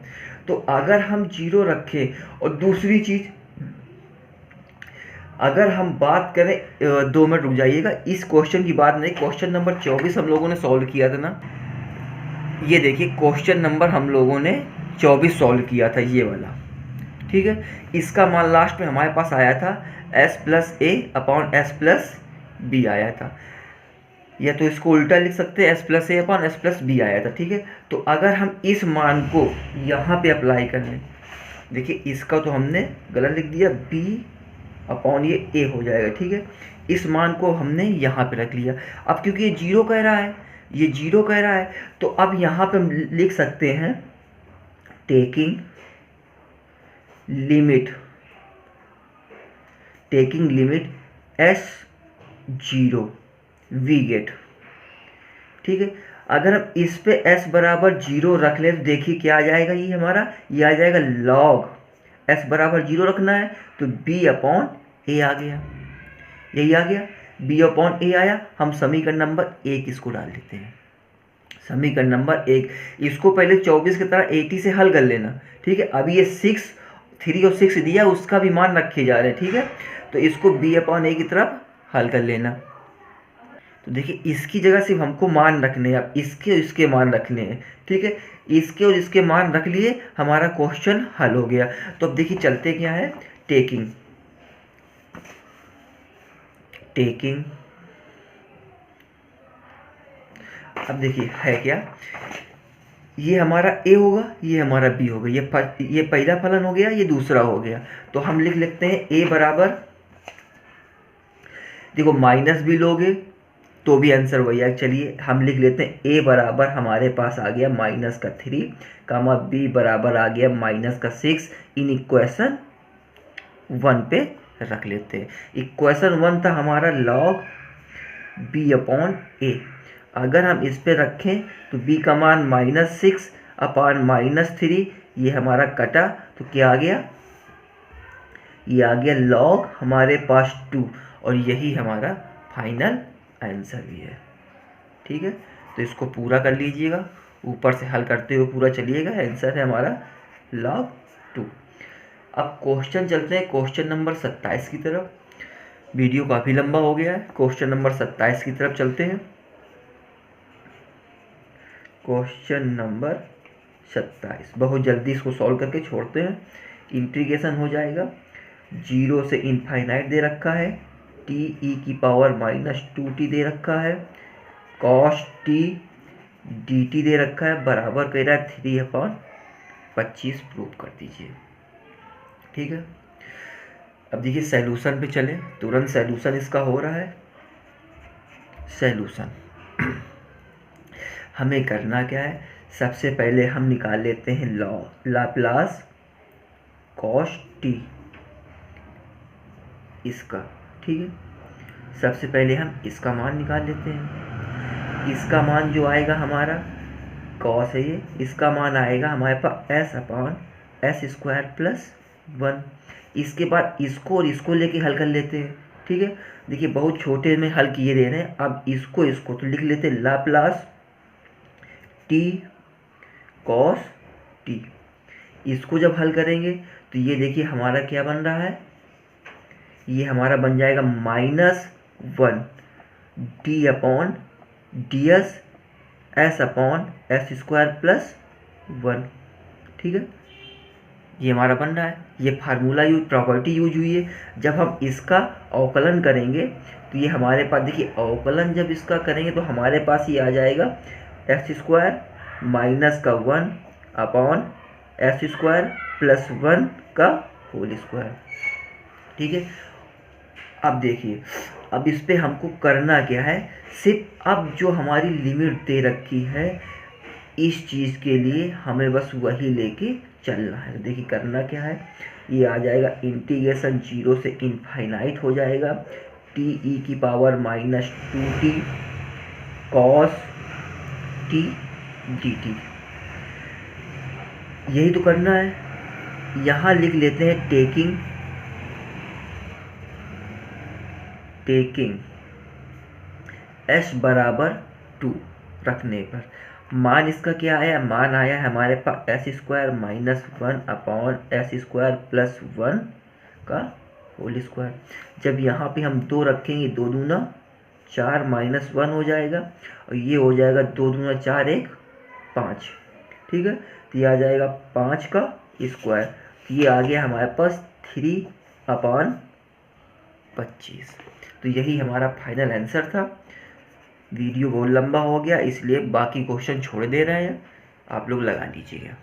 तो अगर हम 0 रखें, और दूसरी चीज़ अगर हम बात करें, 2 मिनट रुक जाइएगा, इस क्वेश्चन की बात नहीं, क्वेश्चन नंबर 24 हम लोगों ने सॉल्व किया था ना। ये देखिए क्वेश्चन नंबर हम लोगों ने 24 सॉल्व किया था, ये वाला। ठीक है, इसका मान लास्ट में हमारे पास आया था s+a अपॉन s+b आया था, या तो इसको उल्टा लिख सकते हैं s+a अपॉन s+b आया था। ठीक है, तो अगर हम इस मान को यहाँ पे अप्लाई कर लें, देखिए इसका तो हमने गलत लिख दिया, b अपॉन ये a हो जाएगा। ठीक है, इस मान को हमने यहाँ पे रख लिया। अब क्योंकि ये 0 कह रहा है, ये 0 कह रहा है, तो अब यहाँ पे हम लिख सकते हैं taking limit s0 we get. ठीक है, अगर हम इस पे s बराबर 0 रख लें तो देखिए क्या आ जाएगा, ये हमारा ये आ जाएगा log s बराबर 0 रखना है तो b अपॉन a आ गया, यही आ गया, b अपॉन a आया। हम समीकरण नंबर 1 इसको डाल देते हैं, समीकरण नंबर 1। इसको पहले 24 की तरह 80 से हल कर लेना। ठीक है, अभी ये 3 और 6 दिया, उसका भी मान रखे जा रहे हैं। ठीक है, तो इसको b अपॉन a की तरफ हल कर लेना। तो देखिए इसकी जगह सिर्फ हमको मान रखने हैं, अब इसके और इसके मान रखने हैं। ठीक है, इसके और इसके मान रख लिए, हमारा क्वेश्चन हल हो गया। तो अब देखिए चलते क्या है, टेकिंग अब देखिए है क्या, ये हमारा a होगा, ये हमारा b होगा, ये पहला फलन हो गया, ये दूसरा हो गया। तो हम लिख लेते हैं a बराबर, देखो माइनस भी लोगे तो भी आंसर वही है। चलिए हम लिख लेते हैं a बराबर हमारे पास आ गया -3, कामा b बराबर आ गया -6। इन इक्वेशन 1 पे रख लेते हैं। इक्वेशन 1 था हमारा log b अपॉन a, अगर हम इस पे रखें तो b का मान -6 अपॉन -3, ये हमारा कटा तो क्या आ गया, ये आ गया log हमारे पास 2, और यही हमारा फाइनल आंसर भी है। ठीक है, तो इसको पूरा कर लीजिएगा, ऊपर से हल करते हुए पूरा चलिएगा। आंसर है हमारा log 2। अब क्वेश्चन चलते हैं क्वेश्चन नंबर 27 की तरफ। वीडियो काफ़ी लंबा हो गया है, क्वेश्चन नंबर 27 की तरफ चलते हैं। क्वेश्चन नंबर 27 बहुत जल्दी इसको सॉल्व करके छोड़ते हैं। इंटीग्रेशन हो जाएगा, 0 से इनफाइनाइट दे रखा है, t⁻⁻2t दे रखा है, cos t dt दे रखा है, बराबर कह रहा है 3/25 प्रूव कर दीजिए। ठीक है, अब देखिए सैल्यूशन पे चले, तुरंत सैल्यूशन इसका हो रहा है। सैल्यूशन हमें करना क्या है, सबसे पहले हम निकाल लेते हैं लाप्लास cos t इसका। ठीक है, सबसे पहले हम इसका मान निकाल लेते हैं। इसका मान जो आएगा हमारा cos है ये, इसका मान आएगा हमारे पास s अपॉन s² + 1। इसके बाद इसको और इसको लेके हल कर लेते हैं। ठीक है, देखिए बहुत छोटे में हल किए दे रहे हैं। अब इसको तो लिख लेते हैं लाप्लास t cos t। इसको जब हल करेंगे तो ये देखिए हमारा क्या बन रहा है, ये हमारा बन जाएगा -1 d upon ds s upon s² + 1। ठीक है, ये हमारा बन रहा है। ये फार्मूला प्रॉपर्टी यूज हुई है। जब हम इसका अवकलन करेंगे तो ये हमारे पास, देखिए अवकलन जब इसका करेंगे तो हमारे पास ये आ जाएगा s² -1 अपॉन s² + 1 का होल स्क्वायर। ठीक है, अब देखिए अब इस पे हमको करना क्या है, सिर्फ अब जो हमारी लिमिट दे रखी है इस चीज़ के लिए हमें बस वही लेके चलना है। तो देखिए करना क्या है, ये आ जाएगा इंटीग्रेशन 0 से इनफाइनाइट हो जाएगा, -2t cos t dt। यही तो करना है। यहाँ लिख लेते हैं टेकिंग s बराबर 2 रखने पर मान इसका क्या आया, मान आया हमारे पास s² - 1 अपॉन s² प्लस 1 का होल स्क्वायर। जब यहाँ पे हम 2 रखेंगे, 2 दूना 4 - 1 हो जाएगा, और ये हो जाएगा 2 दूना 4 1 5, ठीक है। तो ये आ जाएगा 5 का स्क्वायर। तो ये आ गया हमारे पास 3/25। तो यही हमारा फाइनल आंसर था। वीडियो बहुत लंबा हो गया, इसलिए बाकी क्वेश्चन छोड़ दे रहे हैं, आप लोग लगा लीजिएगा।